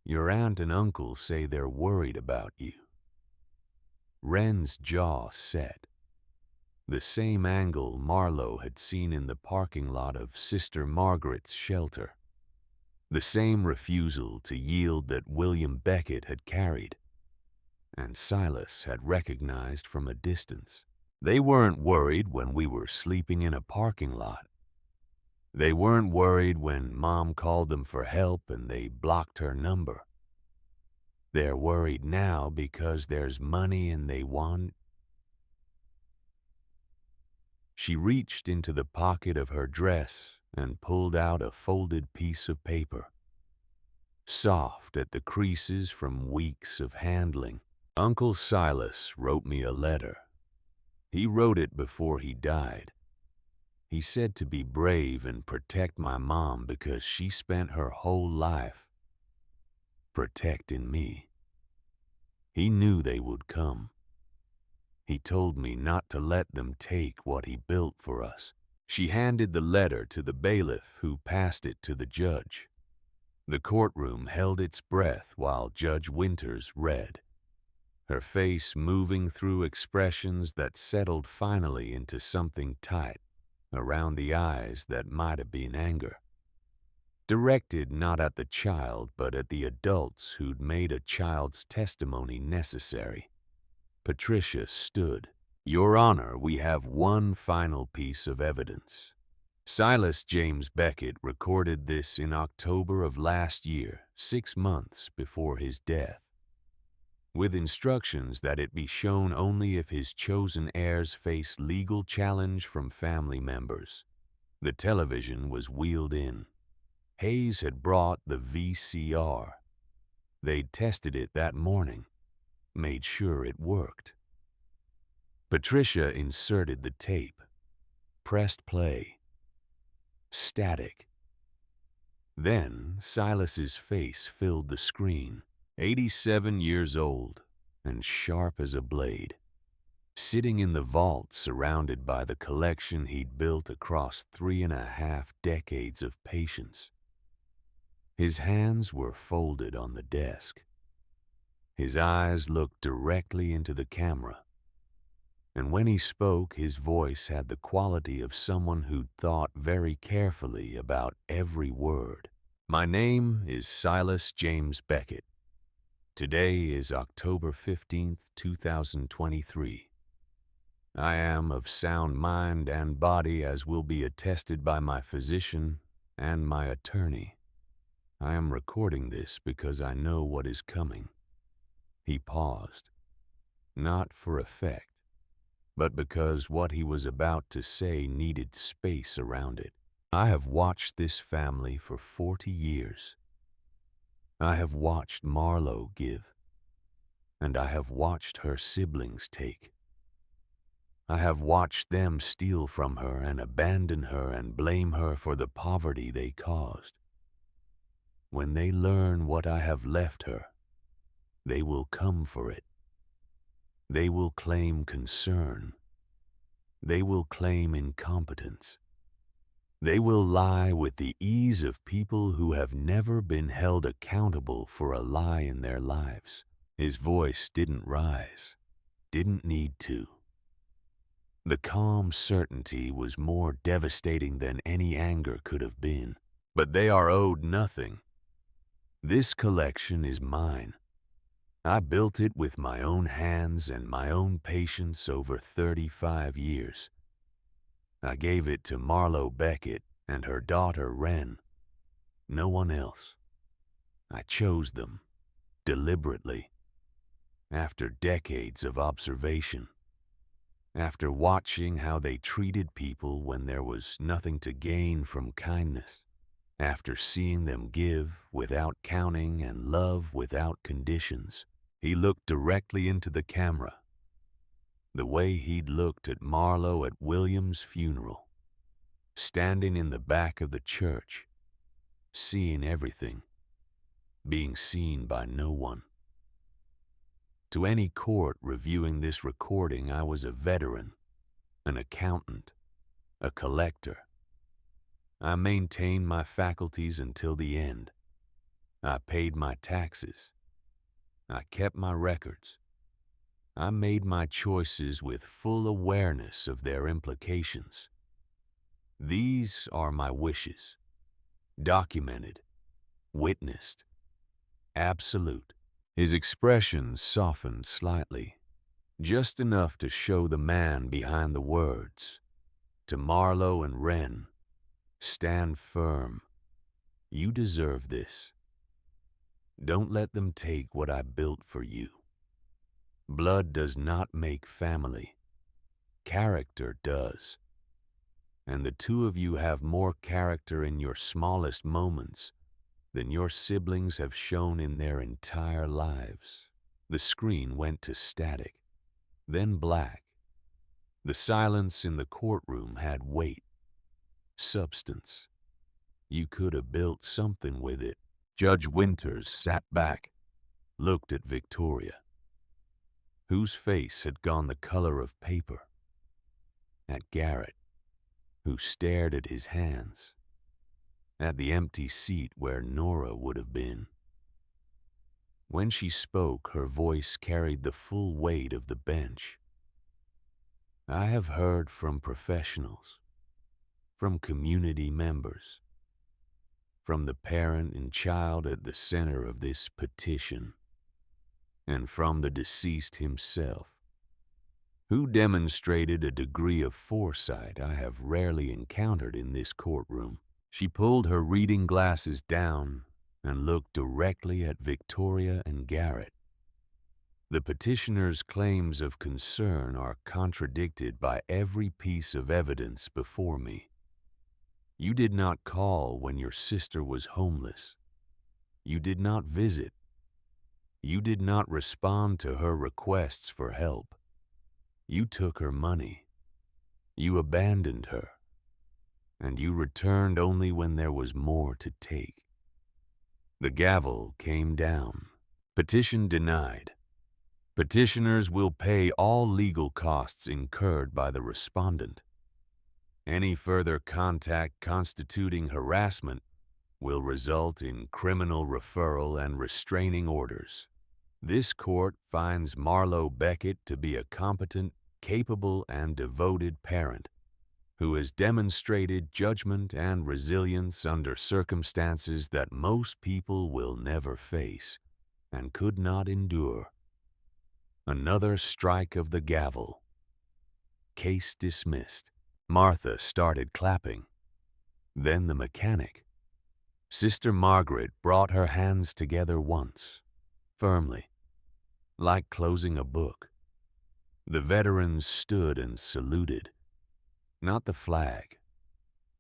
Your aunt and uncle say they're worried about you. Wren's jaw set. The same angle Marlowe had seen in the parking lot of Sister Margaret's shelter. The same refusal to yield that William Beckett had carried, and Silas had recognized from a distance. They weren't worried when we were sleeping in a parking lot. They weren't worried when Mom called them for help and they blocked her number. They're worried now because there's money and they want. She reached into the pocket of her dress and pulled out a folded piece of paper, soft at the creases from weeks of handling. Uncle Silas wrote me a letter. He wrote it before he died. He said to be brave and protect my mom because she spent her whole life protecting me. He knew they would come. He told me not to let them take what he built for us. She handed the letter to the bailiff who passed it to the judge. The courtroom held its breath while Judge Winters read, her face moving through expressions that settled finally into something tight around the eyes that might have been anger. directed not at the child but at the adults who'd made a child's testimony necessary. Patricia stood. "Your Honor, we have one final piece of evidence. Silas James Beckett recorded this in October of last year, 6 months before his death, with instructions that it be shown only if his chosen heirs face legal challenge from family members." The television was wheeled in. Hayes had brought the VCR. They'd tested it that morning, made sure it worked. Patricia inserted the tape, pressed play. Static. Then Silas's face filled the screen, 87 years old and sharp as a blade, sitting in the vault surrounded by the collection he'd built across 3.5 decades of patience. His hands were folded on the desk. His eyes looked directly into the camera. And when he spoke, his voice had the quality of someone who'd thought very carefully about every word. "My name is Silas James Beckett. Today is October 15th, 2023. I am of sound mind and body, as will be attested by my physician and my attorney. I am recording this because I know what is coming." He paused, not for effect, but because what he was about to say needed space around it. "I have watched this family for 40 years. I have watched Marlo give, and I have watched her siblings take. I have watched them steal from her and abandon her and blame her for the poverty they caused. When they learn what I have left her, they will come for it. They will claim concern. They will claim incompetence. They will lie with the ease of people who have never been held accountable for a lie in their lives." His voice didn't rise, didn't need to. The calm certainty was more devastating than any anger could have been. "But they are owed nothing. This collection is mine. I built it with my own hands and my own patience over 35 years. I gave it to Marlo Beckett and her daughter Wren. No one else. I chose them, deliberately, after decades of observation, after watching how they treated people when there was nothing to gain from kindness, after seeing them give without counting and love without conditions." He looked directly into the camera, the way he'd looked at Marlo at William's funeral, standing in the back of the church, seeing everything, being seen by no one. To any court reviewing this recording, I was a veteran, an accountant, a collector. I maintained my faculties until the end. I paid my taxes. I kept my records. I made my choices with full awareness of their implications. These are my wishes, documented, witnessed, absolute. His expression softened slightly, just enough to show the man behind the words. "To Marlo and Wren, stand firm. You deserve this. Don't let them take what I built for you. Blood does not make family. Character does. And the two of you have more character in your smallest moments than your siblings have shown in their entire lives." The screen went to static, then black. The silence in the courtroom had weight, substance. You could have built something with it. Judge Winters sat back, looked at Victoria, whose face had gone the color of paper, at Garrett, who stared at his hands, at the empty seat where Nora would have been. When she spoke, her voice carried the full weight of the bench. "I have heard from professionals, from community members, from the parent and child at the center of this petition, and from the deceased himself, who demonstrated a degree of foresight I have rarely encountered in this courtroom. She pulled her reading glasses down and looked directly at Victoria and Garrett. The petitioner's claims of concern are contradicted by every piece of evidence before me. You did not call when your sister was homeless. You did not visit. You did not respond to her requests for help. You took her money. You abandoned her. And you returned only when there was more to take. The gavel came down. Petition denied. Petitioners will pay all legal costs incurred by the respondent. Any further contact constituting harassment will result in criminal referral and restraining orders. This court finds Marlo Beckett to be a competent, capable, and devoted parent who has demonstrated judgment and resilience under circumstances that most people will never face and could not endure. Another strike of the gavel. Case dismissed. Martha started clapping. Then the mechanic. Sister Margaret brought her hands together once, firmly, like closing a book. The veterans stood and saluted. Not the flag,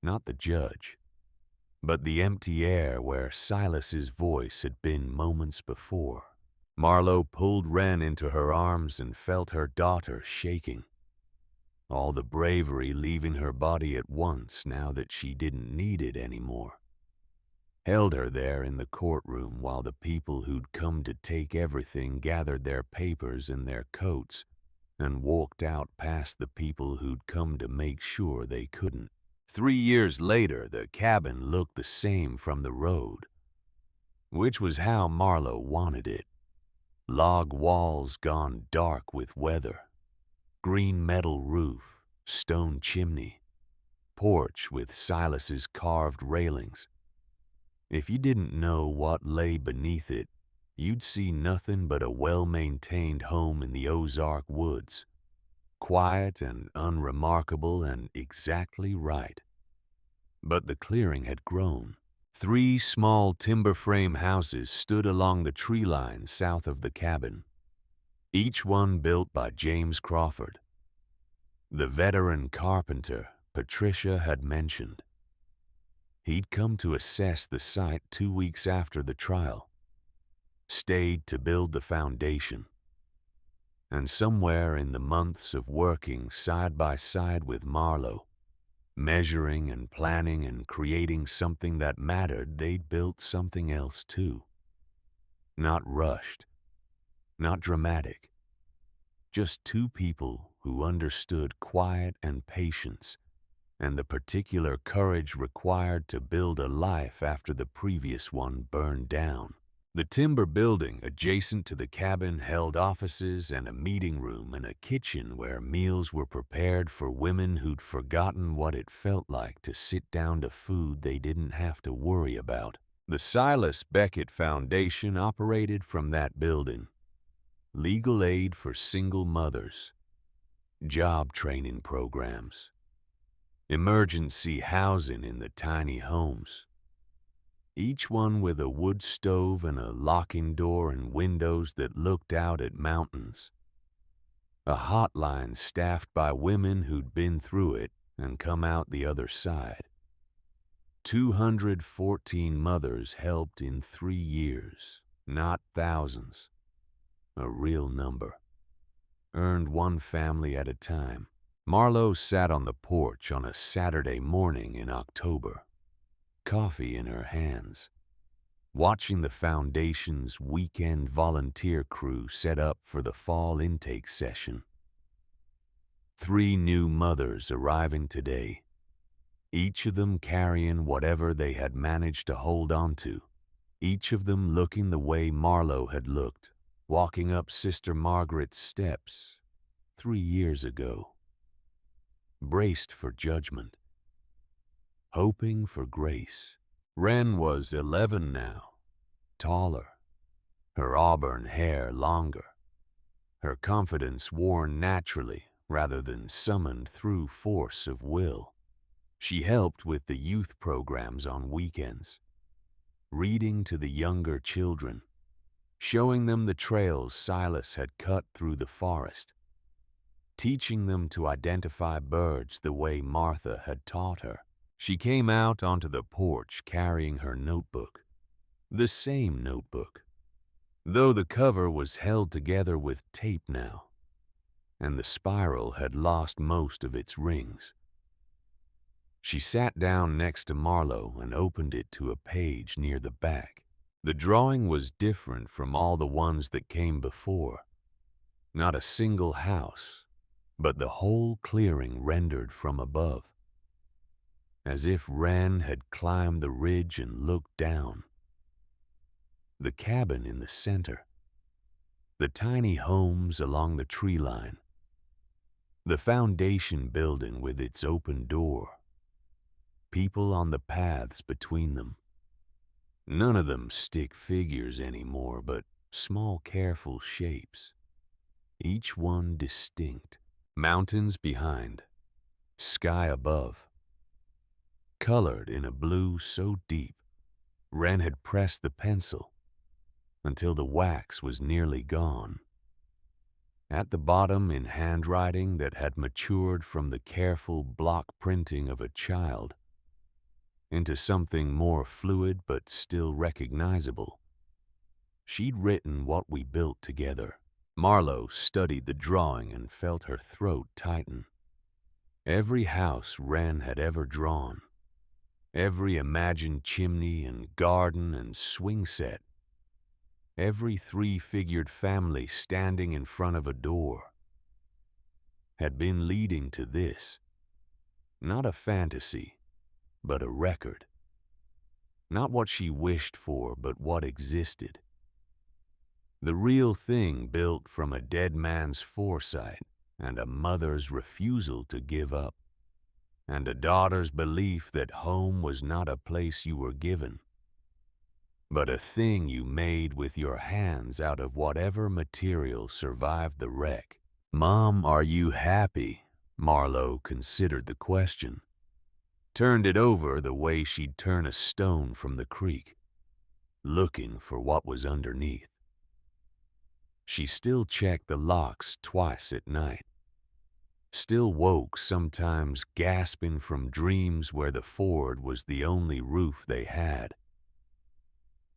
not the judge, but the empty air where Silas's voice had been moments before. Marlo pulled Wren into her arms and felt her daughter shaking. All the bravery leaving her body at once now that she didn't need it anymore. Held her there in the courtroom while the people who'd come to take everything gathered their papers and their coats and walked out past the people who'd come to make sure they couldn't. 3 years later, the cabin looked the same from the road, which was how Marlo wanted it. Log walls gone dark with weather, green metal roof, stone chimney, porch with Silas's carved railings. If you didn't know what lay beneath it, you'd see nothing but a well-maintained home in the Ozark woods, quiet and unremarkable and exactly right. But the clearing had grown. 3 small timber frame houses stood along the tree line south of the cabin, each one built by James Crawford, the veteran carpenter Patricia had mentioned. He'd come to assess the site 2 weeks after the trial, stayed to build the foundation, and somewhere in the months of working side by side with Marlo, measuring and planning and creating something that mattered, they'd built something else too. Not rushed, not dramatic, just 2 people who understood quiet and patience and the particular courage required to build a life after the previous one burned down. The timber building adjacent to the cabin held offices and a meeting room and a kitchen where meals were prepared for women who'd forgotten what it felt like to sit down to food they didn't have to worry about. The Silas Beckett Foundation operated from that building. Legal aid for single mothers, job training programs, emergency housing in the tiny homes, each one with a wood stove and a locking door and windows that looked out at mountains. A hotline staffed by women who'd been through it and come out the other side. 214 mothers helped in 3 years, not thousands. A real number. Earned one family at a time. Marlo sat on the porch on a Saturday morning in October, coffee in her hands, watching the foundation's weekend volunteer crew set up for the fall intake session. 3 new mothers arriving today, each of them carrying whatever they had managed to hold on to, each of them looking the way Marlo had looked, walking up Sister Margaret's steps 3 years ago. Braced for judgment, hoping for grace. Wren was 11 now, taller, her auburn hair longer, her confidence worn naturally rather than summoned through force of will. She helped with the youth programs on weekends, reading to the younger children, showing them the trails Silas had cut through the forest, teaching them to identify birds the way Martha had taught her. She came out onto the porch carrying her notebook, the same notebook, though the cover was held together with tape now, and the spiral had lost most of its rings. She sat down next to Marlowe and opened it to a page near the back. The drawing was different from all the ones that came before. Not a single house, but the whole clearing rendered from above, as if Wren had climbed the ridge and looked down. The cabin in the center, the tiny homes along the tree line, the foundation building with its open door, people on the paths between them. None of them stick figures anymore, but small careful shapes, each one distinct. Mountains behind, sky above, colored in a blue so deep, Wren had pressed the pencil until the wax was nearly gone. At the bottom, in handwriting that had matured from the careful block printing of a child into something more fluid but still recognizable, she'd written what we built together. Marlowe studied the drawing and felt her throat tighten. Every house Wren had ever drawn, every imagined chimney and garden and swing set, every three-figured family standing in front of a door, had been leading to this. Not a fantasy, but a record. Not what she wished for, but what existed. The real thing built from a dead man's foresight and a mother's refusal to give up, and a daughter's belief that home was not a place you were given, but a thing you made with your hands out of whatever material survived the wreck. "Mom, are you happy?" Marlowe considered the question, turned it over the way she'd turn a stone from the creek, looking for what was underneath. She still checked the locks twice at night, still woke sometimes gasping from dreams where the ford was the only roof they had,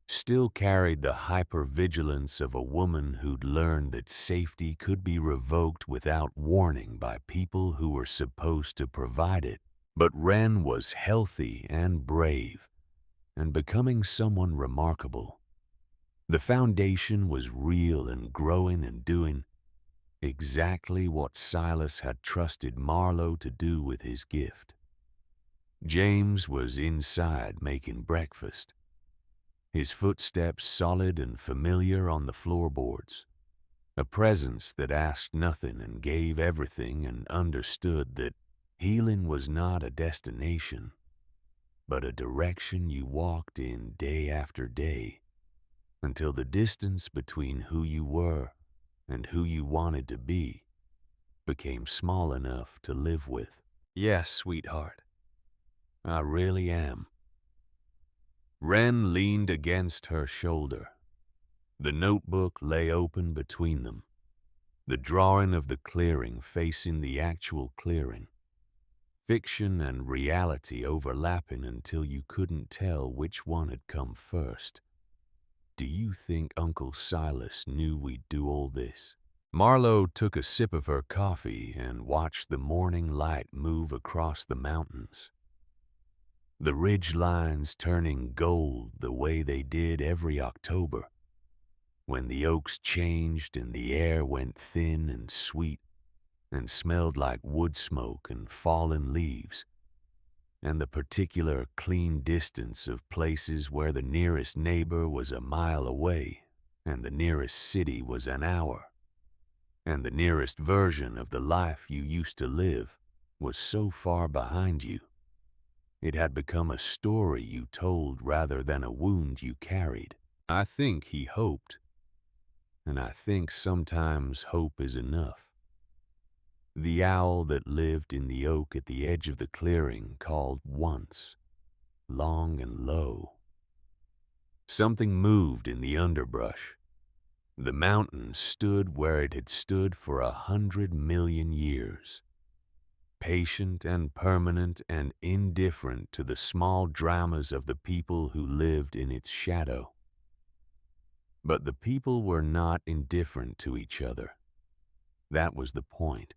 still carried the hypervigilance of a woman who'd learned that safety could be revoked without warning by people who were supposed to provide it. But Wren was healthy and brave, and becoming someone remarkable. The foundation was real and growing and doing exactly what Silas had trusted Marlowe to do with his gift. James was inside making breakfast, his footsteps solid and familiar on the floorboards, a presence that asked nothing and gave everything and understood that healing was not a destination, but a direction you walked in day after day, until the distance between who you were and who you wanted to be became small enough to live with. "Yes, sweetheart, I really am." Wren leaned against her shoulder. The notebook lay open between them, the drawing of the clearing facing the actual clearing, fiction and reality overlapping until you couldn't tell which one had come first. "Do you think Uncle Silas knew we'd do all this?" Marlowe took a sip of her coffee and watched the morning light move across the mountains, the ridge lines turning gold the way they did every October, when the oaks changed and the air went thin and sweet and smelled like wood smoke and fallen leaves, and the particular clean distance of places where the nearest neighbor was a mile away and the nearest city was an hour, and the nearest version of the life you used to live was so far behind you. It had become a story you told rather than a wound you carried. I think he hoped, and I think sometimes hope is enough. The owl that lived in the oak at the edge of the clearing called once, long and low. Something moved in the underbrush. The mountain stood where it had stood for 100 million years, patient and permanent and indifferent to the small dramas of the people who lived in its shadow. But the people were not indifferent to each other. That was the point.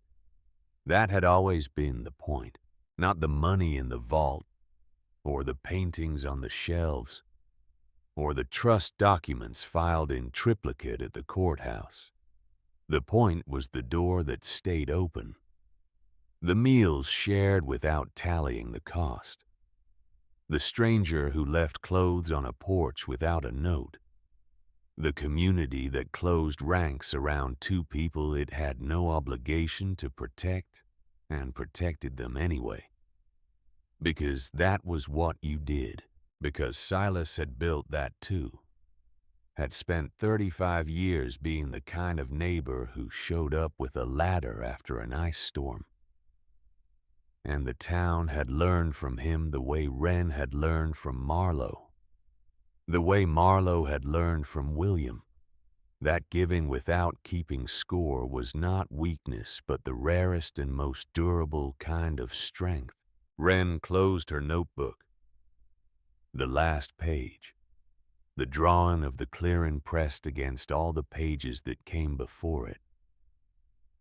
That had always been the point, not the money in the vault, or the paintings on the shelves, or the trust documents filed in triplicate at the courthouse. The point was the door that stayed open, the meals shared without tallying the cost, the stranger who left clothes on a porch without a note, the community that closed ranks around two people it had no obligation to protect and protected them anyway. Because that was what you did. Because Silas had built that too. Had spent 35 years being the kind of neighbor who showed up with a ladder after an ice storm. And the town had learned from him the way Wren had learned from Marlowe. The way Marlowe had learned from William. That giving without keeping score was not weakness but the rarest and most durable kind of strength. Wren closed her notebook. The last page. The drawing of the clearing pressed against all the pages that came before it.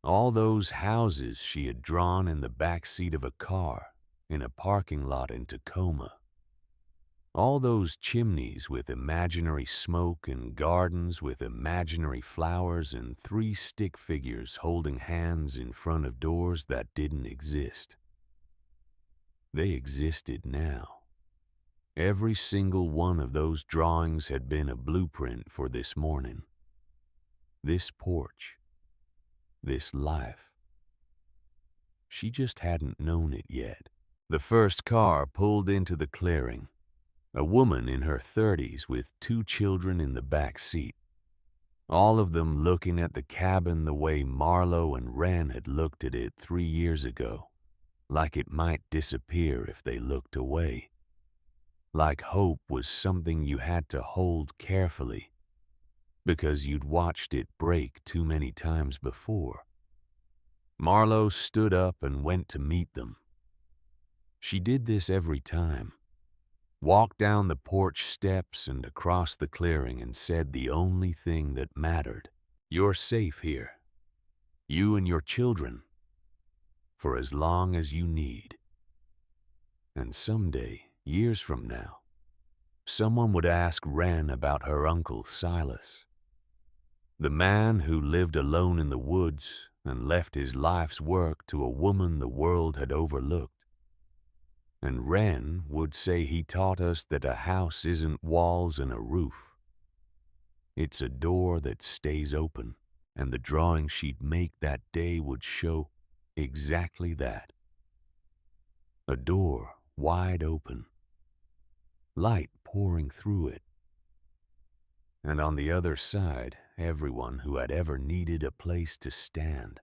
All those houses she had drawn in the back seat of a car in a parking lot in Tacoma. All those chimneys with imaginary smoke and gardens with imaginary flowers and 3 stick figures holding hands in front of doors that didn't exist. They existed now. Every single one of those drawings had been a blueprint for this morning, this porch, this life. She just hadn't known it yet. The first car pulled into the clearing. A woman in her 30s with 2 children in the back seat, all of them looking at the cabin the way Marlowe and Wren had looked at it 3 years ago, like it might disappear if they looked away. Like hope was something you had to hold carefully because you'd watched it break too many times before. Marlowe stood up and went to meet them. She did this every time. Walked down the porch steps and across the clearing and said the only thing that mattered. You're safe here. You and your children. For as long as you need. And someday, years from now, someone would ask Wren about her uncle Silas. The man who lived alone in the woods and left his life's work to a woman the world had overlooked. And Wren would say he taught us that a house isn't walls and a roof. It's a door that stays open, and the drawing she'd make that day would show exactly that. A door wide open, light pouring through it. And on the other side, everyone who had ever needed a place to stand.